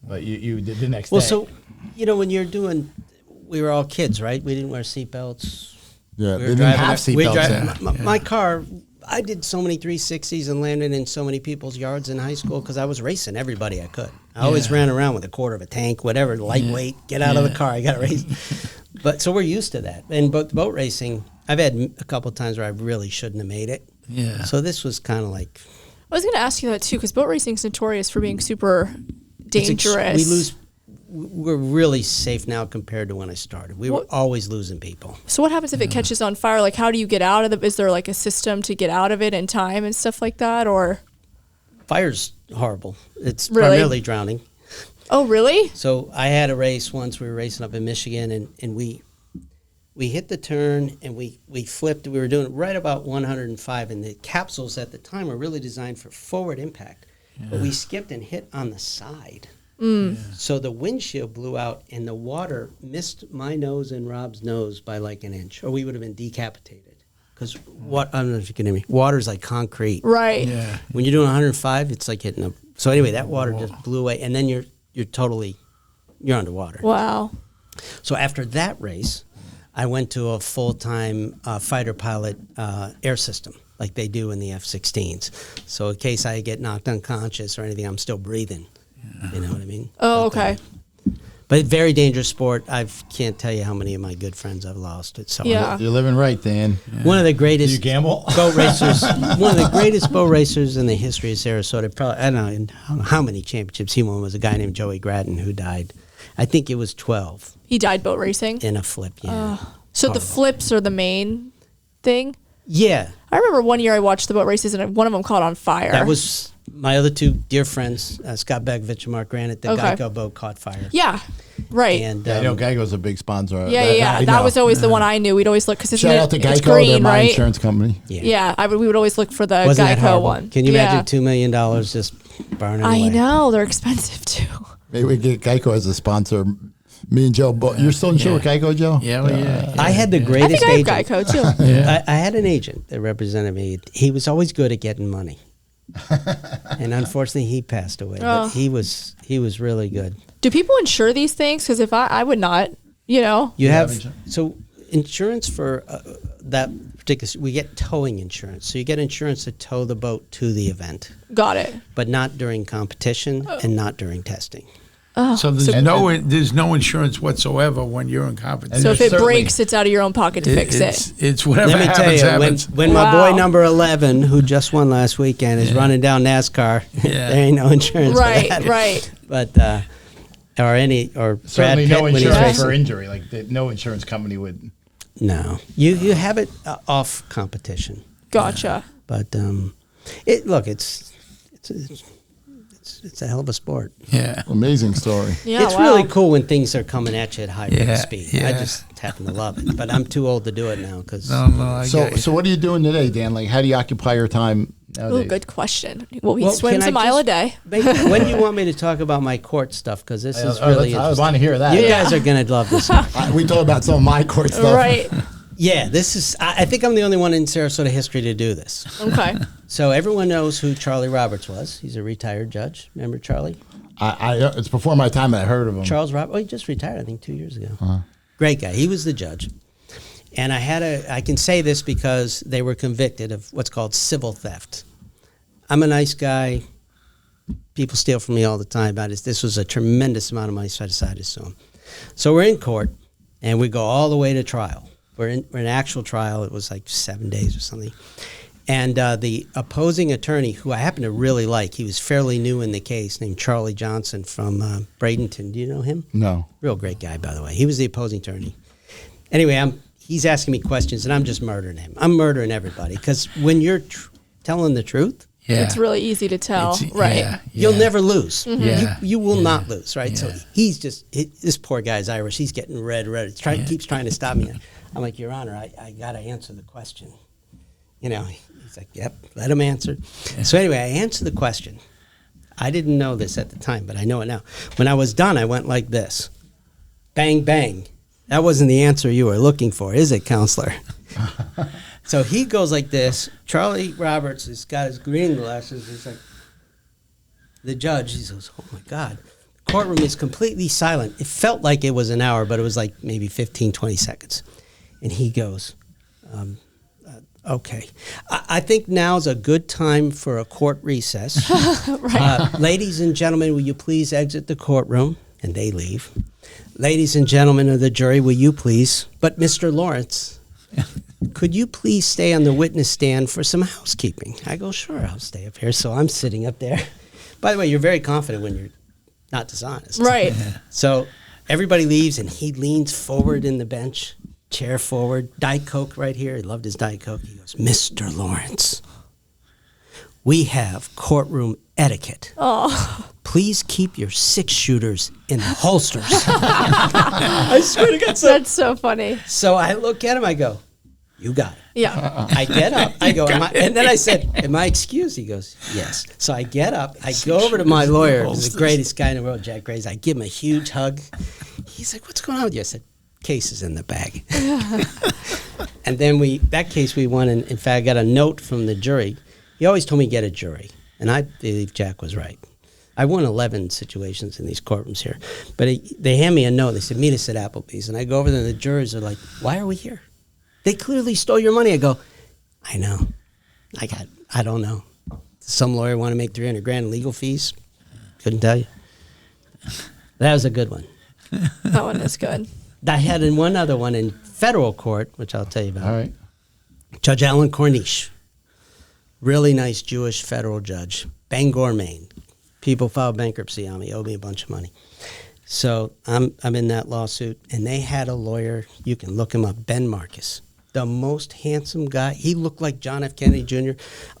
But you did the next day.
Well, so, when you're doing, we were all kids, right? We didn't wear seatbelts.
Yeah,
We
they
were
didn't
driving
have seatbelts.
my car, I did so many 360s and landed in so many people's yards in high school because I was racing everybody I could. I always ran around with a quarter of a tank, whatever, lightweight, get out of the car, I got to race. But so we're used to that. And boat racing, I've had a couple of times where I really shouldn't have made it.
Yeah.
So this was kind of like...
I was going to ask you that too, because boat racing is notorious for being super dangerous.
We're really safe now compared to when I started. We were always losing people.
So what happens if it catches on fire? Like, how do you get out of it? Is there like a system to get out of it in time and stuff like that, or?
Fire's horrible. It's
Really?
primarily drowning.
Oh, really?
So I had a race once. We were racing up in Michigan, and we hit the turn and we flipped. We were doing it right about 105, and the capsules at the time were really designed for forward impact. Yeah. But we skipped and hit on the side. Yeah. So the windshield blew out, and the water missed my nose and Rob's nose by like an inch, or we would have been decapitated. Because I don't know if you can hear me. Water's like concrete.
Right.
Yeah.
When you're doing 105, it's like hitting a. So anyway, that water just blew away, and then you're underwater.
Wow.
So after that race, I went to a full-time fighter pilot air system, like they do in the F-16s. So in case I get knocked unconscious or anything, I'm still breathing. You know what I mean?
Oh, okay.
But very dangerous sport. I can't tell you how many of my good friends I've lost. It's so
Yeah.
You're living right, Dan.
one of the greatest.
Do you gamble?
Boat racers. One of the greatest boat racers in the history of Sarasota. Probably I don't know how many championships he won. Was a guy named Joey Gratton who died. I think it was 12
He died boat racing?
in a flip. Yeah.
So the flips are the main thing?
Yeah.
I remember one year I watched the boat races and one of them caught on fire.
That was my other two dear friends, Scott Begovich and Mark Granite. The
Okay.
Geico boat caught fire.
Yeah, right.
And
I know Geico's a big sponsor.
Yeah.
I
That
know.
was always the one I knew. We'd always look because
Shout out to
it's
Geico.
green,
They're my
right?
insurance company.
Yeah, we would always look for the
Wasn't that
Geico
horrible?
one.
Can you
Yeah.
imagine $2 million just burning away?
I know they're expensive too.
Maybe we get Geico as a sponsor. Me and Joe, you're still insured with Geico, Joe?
Yeah, well, yeah.
I had the
I
greatest
think I have
agent.
Geico too.
I had an agent that represented me. He was always good at getting money. And unfortunately, he passed away.
Oh.
But he was really good.
Do people insure these things? Because if I would not,
You
have
have
insurance?
so insurance for that particular. We get towing insurance. So you get insurance to tow the boat to the event,
got it.
but not during competition and not during testing.
So there's no insurance whatsoever when you're in competition.
So if it
certainly-
breaks, it's out of your own pocket to fix it.
It's whatever
Let me tell
happens,
you,
happens.
when my
Wow.
boy number 11, who just won last weekend, is running down NASCAR,
Yeah.
there ain't no insurance
Right,
for that.
right.
But Brad
Certainly
Pitt
no
when he's
insurance
racing.
for injury. Like no insurance company would.
No, you have it off competition,
Gotcha.
but it's a hell of a sport.
Yeah.
Amazing story.
Yeah,
It's
wow.
really cool when things are coming at you at high rate
Yeah,
of speed. I
yeah.
just happen to love it, but I'm too old to do it now because
No, I
So,
get you.
so what are you doing today, Dan? Like, how do you occupy your time nowadays?
Ooh, good question. Well, he
Well,
swims
can I
a mile a
just-
day.
when do you want me to talk about my court stuff? Because this is
I
really
want
interesting.
to hear that.
You
Yeah.
guys are gonna love this.
We talked about some of my court stuff.
Right.
Yeah, this is. I think I'm the only one in Sarasota history to do this.
Okay.
So everyone knows who Charlie Roberts was. He's a retired judge. Remember Charlie?
It's before my time that I heard of him.
Charles Roberts. Oh, he just retired, I think, 2 years ago. Great guy. He was the judge. And I can say this because they were convicted of what's called civil theft. I'm a nice guy. People steal from me all the time about it. This was a tremendous amount of money, so I decided to sue him. So we're in court, and we go all the way to trial. We're in actual trial. It was like 7 days or something. And the opposing attorney, who I happen to really like, he was fairly new in the case, named Charlie Johnson from Bradenton. Do you know him?
No.
Real great guy, by the way. He was the opposing attorney. Anyway, he's asking me questions, and I'm just murdering him. I'm murdering everybody because when you're telling the truth,
Yeah.
It's really easy to tell.
It's-
Right.
yeah,
you'll
yeah.
never lose.
Yeah.
You will not lose, right? So
Yeah.
he's just, this poor guy's Irish. He's getting red. Keeps trying to stop me. I'm like, Your Honor, I got to answer the question. You know, he's like, yep, let him answer. So anyway, I answered the question. I didn't know this at the time, but I know it now. When I was done, I went like this. Bang, bang. that wasn't the answer you were looking for, is it, counselor? So he goes like this. Charlie Roberts has got his green glasses. He's like, the judge, he says, oh, my God. The courtroom is completely silent. It felt like it was an hour, but it was like maybe 15, 20 seconds. And he goes, okay. I think now's a good time for a court recess. Right. Ladies and gentlemen, will you please exit the courtroom? And they leave. Ladies and gentlemen of the jury, will you please? But Mr. Lawrence, could you please stay on the witness stand for some housekeeping? I go, sure, I'll stay up here. So I'm sitting up there. By the way, you're very confident when you're not dishonest.
Right.
So everybody leaves, and he leans forward in the bench, chair forward, Diet Coke right here. He loved his Diet Coke. He goes, Mr. Lawrence, we have courtroom etiquette.
Oh.
Please keep your 6-shooters in the holsters. I swear to God.
That's so funny.
So I look at him, I go, you got it.
Yeah.
I get up, I go, and then I said, am I excused? He goes, yes. So I get up, I go over to my lawyer, who's the greatest guy in the world, Jack Grays. I give him a huge hug. He's like, what's going on with you? I said, case is in the bag. And then that case we won, and in fact, I got a note from the jury. He always told me get a jury, and I believe Jack was right. I won 11 situations in these courtrooms here. But they hand me a note. They said, meet us at Applebee's. And I go over there, and the jurors are like, why are we here? They clearly stole your money. I go, I know. I don't know. Does some lawyer want to make $300,000 in legal fees? Couldn't tell you. That was a good one.
That one is good.
I had one other one in federal court, which I'll tell you about.
All right.
Judge Alan Cornish. Really nice Jewish federal judge. Bangor, Maine. People filed bankruptcy on me, owe me a bunch of money. So I'm in that lawsuit, and they had a lawyer. You can look him up, Ben Marcus. The most handsome guy. He looked like John F. Kennedy Jr.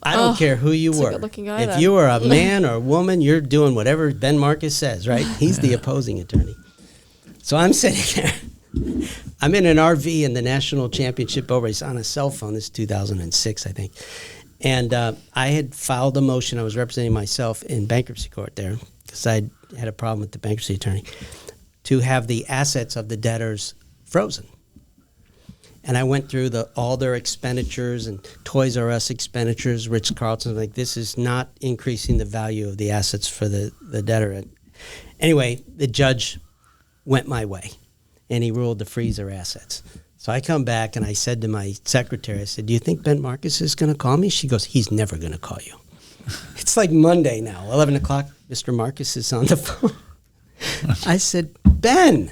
I don't care who you were.
A good-looking guy,
if
then.
you were a man or a woman, you're doing whatever Ben Marcus says, right? He's the opposing attorney. So I'm sitting there. I'm in an RV in the national championship boat race on a cell phone. This is 2006, I think. And I had filed a motion. I was representing myself in bankruptcy court there because I had a problem with the bankruptcy attorney to have the assets of the debtors frozen. And I went through all their expenditures and Toys R Us expenditures, Ritz-Carlton, like this is not increasing the value of the assets for the debtor. Anyway, the judge went my way, and he ruled to freeze their assets. So I come back, and I said to my secretary, I said, do you think Ben Marcus is going to call me? She goes, he's never going to call you. It's like Monday now, 11 o'clock, Mr. Marcus is on the phone. I said, Ben.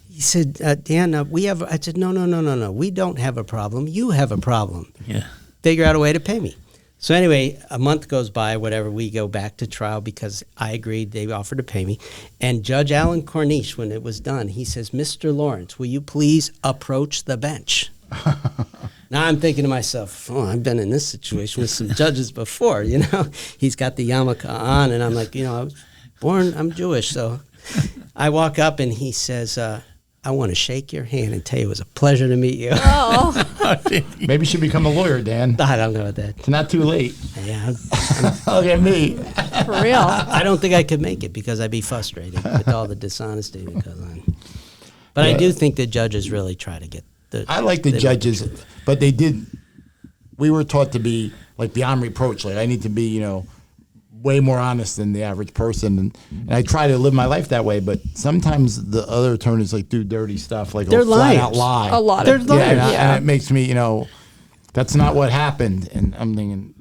He said, Dan, we have, I said, no, we don't have a problem. You have a problem.
Yeah.
Figure out a way to pay me. So anyway, a month goes by, whatever, we go back to trial because I agreed, they offered to pay me. And Judge Alan Cornish, when it was done, he says, Mr. Lawrence, will you please approach the bench? Now I'm thinking to myself, I've been in this situation with some judges before, you know. He's got the yarmulke on, and I'm like, I'm Jewish, so I walk up, and he says, I want to shake your hand and tell you it was a pleasure to meet you.
Oh.
Maybe you should become a lawyer, Dan.
I don't know about that.
It's not too late.
Yeah,
Look at me.
For real.
I don't think I could make it because I'd be frustrated with all the dishonesty that goes on. But I do think the judges really try to get the.
I like the judges, but they did. We were taught to be like beyond reproach. Like I need to be, way more honest than the average person, and I try to live my life that way. But sometimes the other attorneys do dirty stuff, like
they're
flat out
liars.
lie.
A lot
They're
of
liars.
And it makes me, that's not what happened. And I'm thinking,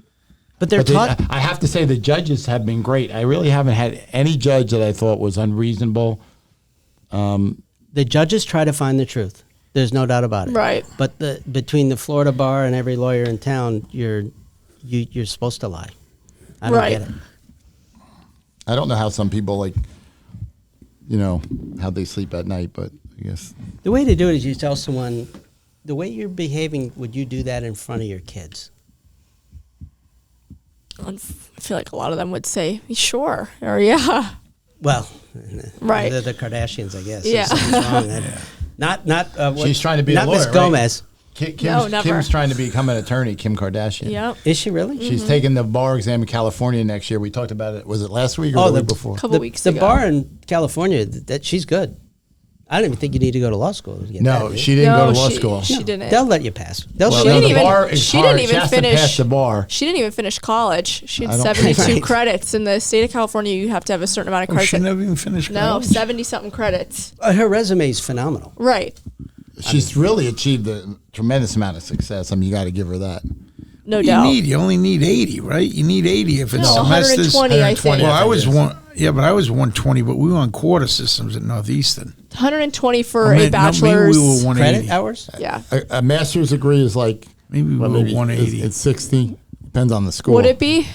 But they're taught.
I have to say the judges have been great. I really haven't had any judge that I thought was unreasonable.
The judges try to find the truth. There's no doubt about it.
Right.
But between the Florida bar and every lawyer in town, you're supposed to lie. I don't get it.
I don't know how some people how they sleep at night, but I guess.
The way to do it is you tell someone, the way you're behaving, would you do that in front of your kids?
I feel like a lot of them would say, sure, or yeah.
Well,
Right.
They're the Kardashians, I guess.
Yeah.
Something's wrong. Not
She's trying to be a lawyer,
Miss
right?
Gomez.
No, never.
Kim's trying to become an attorney, Kim Kardashian.
Yep.
Is she really?
She's taking the bar exam in California next year. We talked about it. Was it last week or the week before?
Couple weeks
the
ago.
bar in California, that she's good. I don't even think you need to go to law school to get that.
No,
do you?
she didn't go
No,
to law
she-
school.
she didn't.
They'll let you pass. They'll
Well,
She
no,
didn't
the
even.
bar is
She
hard.
didn't
She
even
has to
finish.
pass the bar.
She didn't even finish college. She had
I don't-
72
Right.
credits. In the state of California, you have to have a certain amount of
Oh,
credits.
she never even finished
No,
college?
70 something credits.
Her resume is phenomenal.
Right.
She's really achieved a tremendous amount of success. I mean, you got to give her that.
No doubt.
You only need 80, right? You need 80 if it's
No,
semesters.
120, I
120.
think.
Well, I was
Yes.
but I was 120, but we were on quarter systems at Northeastern.
120 for
Maybe
a bachelor's.
we were 180.
Credit hours?
Yeah.
A master's degree is like
Maybe we were 180.
It's 60. Depends on the school.
Would it be?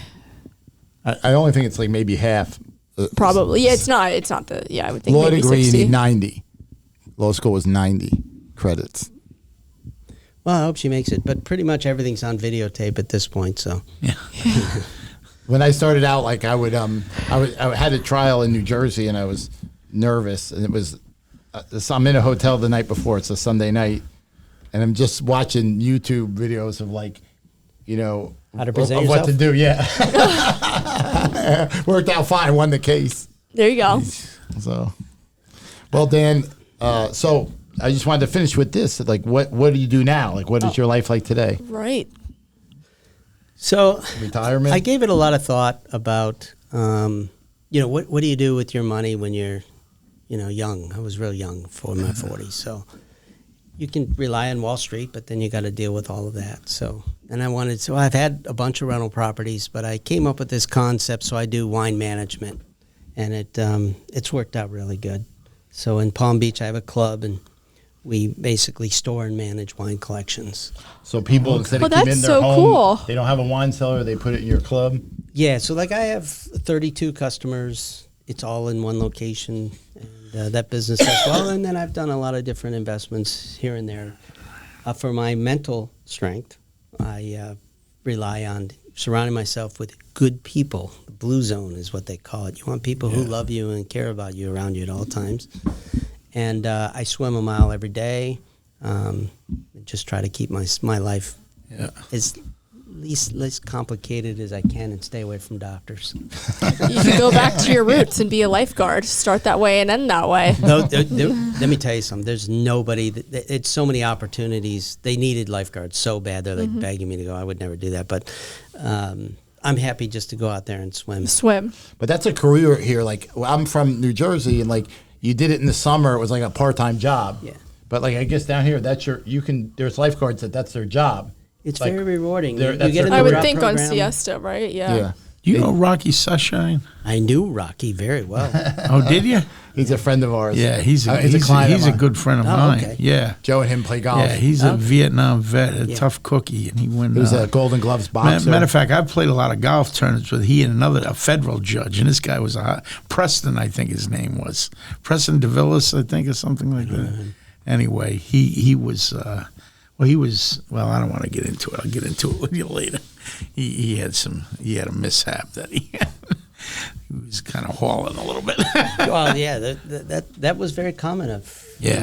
I only think it's like maybe half.
Probably. Yeah, it's not. It's not the. Yeah, I would think
Law
maybe
degree,
60.
you need 90. Law school was 90 credits.
Well, I hope she makes it. But pretty much everything's on videotape at this point. So
Yeah.
When I started out, like I had a trial in New Jersey, and I was nervous, and it was. So I'm in a hotel the night before. It's a Sunday night, and I'm just watching YouTube videos of like,
How to present
of what to
yourself?
do. Yeah, worked out fine. Won the case.
There you go.
So, well, Dan. So I just wanted to finish with this. Like, what do you do now? Like, what is your life like today?
Right.
So
Retirement.
I gave it a lot of thought about, what do you do with your money when you're, young? I was real young for my 40s. So you can rely on Wall Street, but then you got to deal with all of that. So I've had a bunch of rental properties, but I came up with this concept. So I do wine management, and it's worked out really good. So in Palm Beach, I have a club, and we basically store and manage wine collections.
So people instead of
Well,
keeping in
that's
their
so
home,
cool.
they don't have a wine cellar. They put it in your club.
Yeah, so like I have 32 customers. It's all in one location, and that business as well. And then I've done a lot of different investments here and there. For my mental strength, I rely on surrounding myself with good people. The blue zone is what they call it. You want people who love you and care about you around you at all times. And I swim a mile every day. Just try to keep my life as least complicated as I can and stay away from doctors.
You can go back to your roots and be a lifeguard. Start that way and end that way.
No, let me tell you something. There's nobody. It's so many opportunities. They needed lifeguards so bad. They're like begging me to go. I would never do that. But I'm happy just to go out there and swim.
Swim.
But that's a career here. Like I'm from New Jersey, and like you did it in the summer. It was like a part-time job.
Yeah.
But like I guess down here, there's lifeguards that's their job.
It's
Like,
very rewarding.
they're-
You
that's
get in
their
I
the
would
career.
route
think on
program.
Siesta, right? Yeah.
Yeah.
Do you know Rocky Sunshine?
I knew Rocky very well.
Oh, did you?
He's a friend of ours.
Yeah, he's a
client of
he's a
mine.
good friend of
Oh,
mine.
okay.
Yeah.
Joe and him play golf.
Yeah, he's a
Okay.
Vietnam vet, a
Yeah.
tough cookie, and he won.
He was a Golden Gloves boxer.
Matter of fact, I've played a lot of golf tournaments with he and a federal judge, and this guy was Preston, I think his name was Preston DeVillis, I think, or something like that. Anyway, he was. Well, I don't want to get into it. I'll get into it with you later. He had a mishap that he had. He was kind of hauling a little bit.
Well, yeah, that was very common in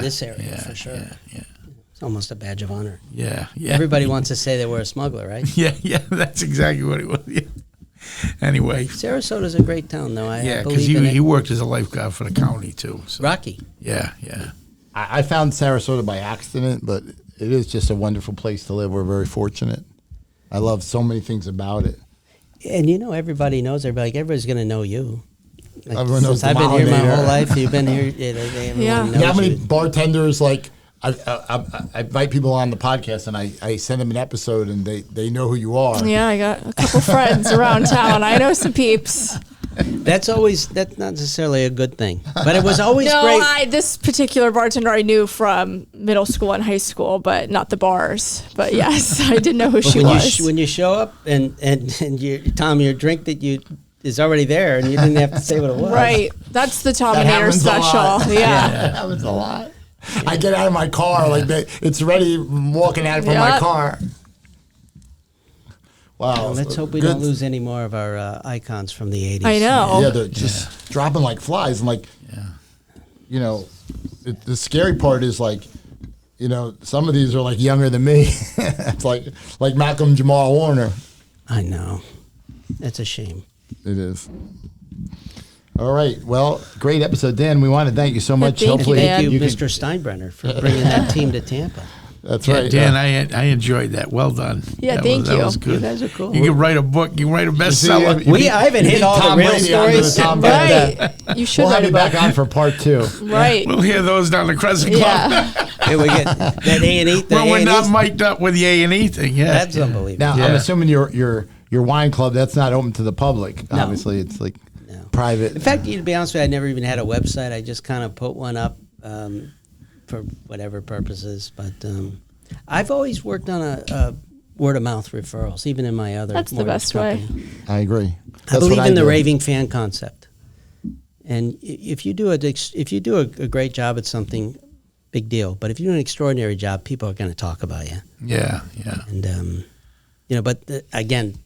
this area for sure.
Yeah.
It's almost a badge of honor.
Yeah.
Everybody wants to say they were a smuggler, right?
Yeah, that's exactly what he was. Yeah. Anyway,
Sarasota's a great town, though. I
yeah, because
believe in
he
it.
worked as a lifeguard for the county too. So.
Rocky.
Yeah.
I found Sarasota by accident, but it is just a wonderful place to live. We're very fortunate. I love so many things about it.
And everybody knows everybody. Like, everybody's going to know you. Like,
Everyone knows
since I've been here my
Tominator.
whole life, you've been here. Everyone
Yeah.
knows
You know how many
you.
bartenders, like, I invite people on the podcast and I send them an episode and they know who you are.
Yeah, I got a couple friends around town. I know some peeps.
That's not necessarily a good thing, but it was always
No,
great.
this particular bartender I knew from middle school and high school, but not the bars. But yes, I did know who she
when
was.
when you show up and Tom, your drink that is already there, and you didn't have to say what it was.
Right. That's the
That
Tominator
happens a lot.
special. Yeah.
That happens a lot. I get out of my car, like it's ready, I'm walking out from my
Yep.
car. Wow.
Well, let's hope we
Good.
don't lose any more of our icons from the 80s.
I know.
Yeah, they're just dropping like flies. And like, the scary part is like, some of these are like younger than me. It's like Malcom Jamal Warner.
I know. That's a shame.
It is. All right. Well, great episode, Dan. We want to thank you so much.
thank you,
Hopefully,
Dan.
Thank you,
can-
Mr. Steinbrenner, for bringing that team to Tampa.
That's
Yeah,
right.
Dan, I enjoyed that. Well done.
Yeah,
That
thank
was, That
you.
was good.
You guys are cool.
You can write a book. You can write a bestseller.
I haven't hit all the
Tom
real
Brady onto the
stories.
Tom Brady.
Right. You should
We'll have
write
you
a
back
book.
on for part 2.
Right.
We'll hear those down the Crescent Club.
Yeah.
Here we get that A&E.
Well, we're not mic'd up with the A&E thing. Yeah,
That's unbelievable.
Now,
Yeah.
I'm assuming your wine club, that's not open to the public.
No.
Obviously, it's like
No.
private.
In fact, to be honest with you, I never even had a website. I just kind of put one up for whatever purposes. But I've always worked on a word of mouth referrals, even in my other.
That's the
mortgage
best way.
company.
I agree.
I believe in the
do.
raving fan concept. And if you do a great job at something, big deal. But if you do an extraordinary job, people are going to talk about you.
yeah.
And but again,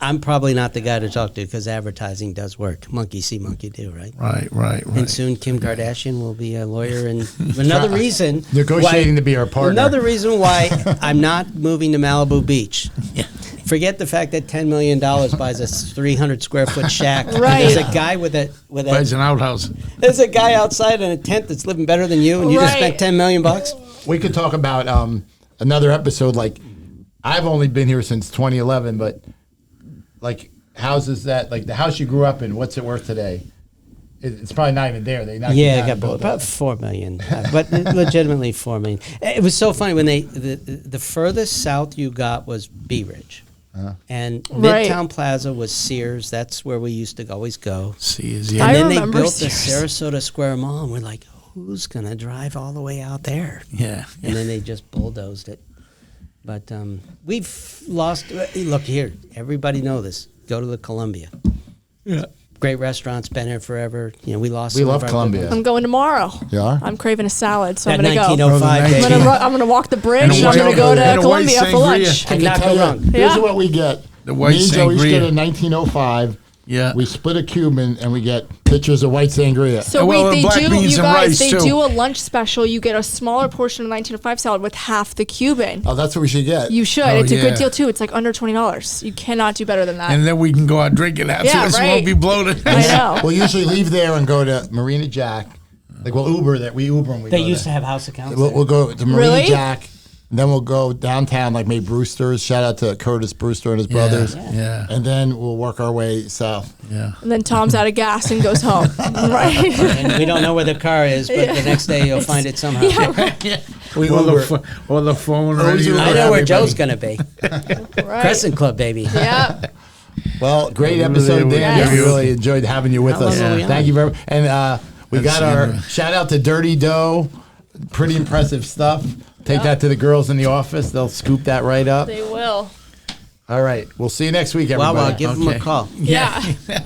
I'm probably not the guy to talk to because advertising does work. Monkey see, monkey do, right?
Right.
And soon Kim Kardashian will be a lawyer. And another reason
Negotiating to be our partner.
Another reason why I'm not moving to Malibu Beach.
Yeah.
Forget the fact that $10 million buys a 300 square foot shack. And
Right.
there's a guy with
Buys an outhouse.
there's a guy outside in a tent that's living better than you, and you just
Right.
spent $10 million bucks.
We could talk about another episode. Like, I've only been here since 2011, but like houses that, like the house you grew up in, what's it worth today? It's probably not even there. They knocked
Yeah,
it
it
down
got
and built
about
it.
$4 million, but legitimately $4 million. It was so funny when the furthest south you got was Bee Ridge, and
Right.
Midtown Plaza was Sears. That's where we used to always go.
See, is
And
yeah.
I
then they
remember
built
Sears.
the Sarasota Square Mall, and we're like, who's gonna drive all the way out there?
Yeah.
And then they just bulldozed it. But we've lost. Look here, everybody know this. Go to the Columbia.
Yeah.
Great restaurants, been here forever. We lost.
We
some of
love
our good
Columbia.
ones.
I'm going tomorrow.
You are?
I'm craving a salad, so
That
I'm gonna go.
1905
Oh,
days.
the
I'm gonna walk the bridge
And
and,
a
I'm gonna
white-
go
and
to
a white
Columbia for
sangria.
lunch.
I can
Not
tell
go
you,
wrong.
here's
Yeah.
what we get.
The white
Me and Joe each
sangria.
get a 1905.
Yeah.
We split a Cuban and we get pictures of white sangria.
So
Well,
wait,
black
they do,
beans
you
and
guys,
rice,
they
too.
do a lunch special. You get a smaller portion of 1905 salad with half the Cuban.
Oh, that's what we should get.
You should.
Oh,
It's a
yeah.
good deal too. It's like under $20. You cannot do better than that.
And then we can go out drinking afterwards. We
right.
won't be bloated.
I know.
We'll usually leave there and go to Marina Jack. Like we'll Uber that we Uber and we
They
go
used to
there.
have house accounts.
We'll go to Marina
Really?
Jack. And then we'll go downtown, like maybe Brewster's. Shout out to Curtis Brewster and his brothers.
Yeah.
And then we'll work our way south.
Yeah.
And then Tom's out of gas and goes home. Right?
And we don't know where the car is, but the next day you'll find it somehow.
We
Or
Uber.
the phone
Always
ready.
Uber.
I know where
Everybody.
Joe's going to be.
Right.
Crescent Club, baby.
Yeah.
Well, great
Really,
episode, Dan.
yes.
We really enjoyed having you with
How
us.
long are we on?
Thank you very much. And we
That's
got our
it.
shout out to Dirty Dough. Pretty impressive stuff. Take that to the girls in the office. They'll scoop that right up.
They will.
All right. We'll see you next week,
Wow,
everybody.
wow, give him a
Okay.
call.
Yeah.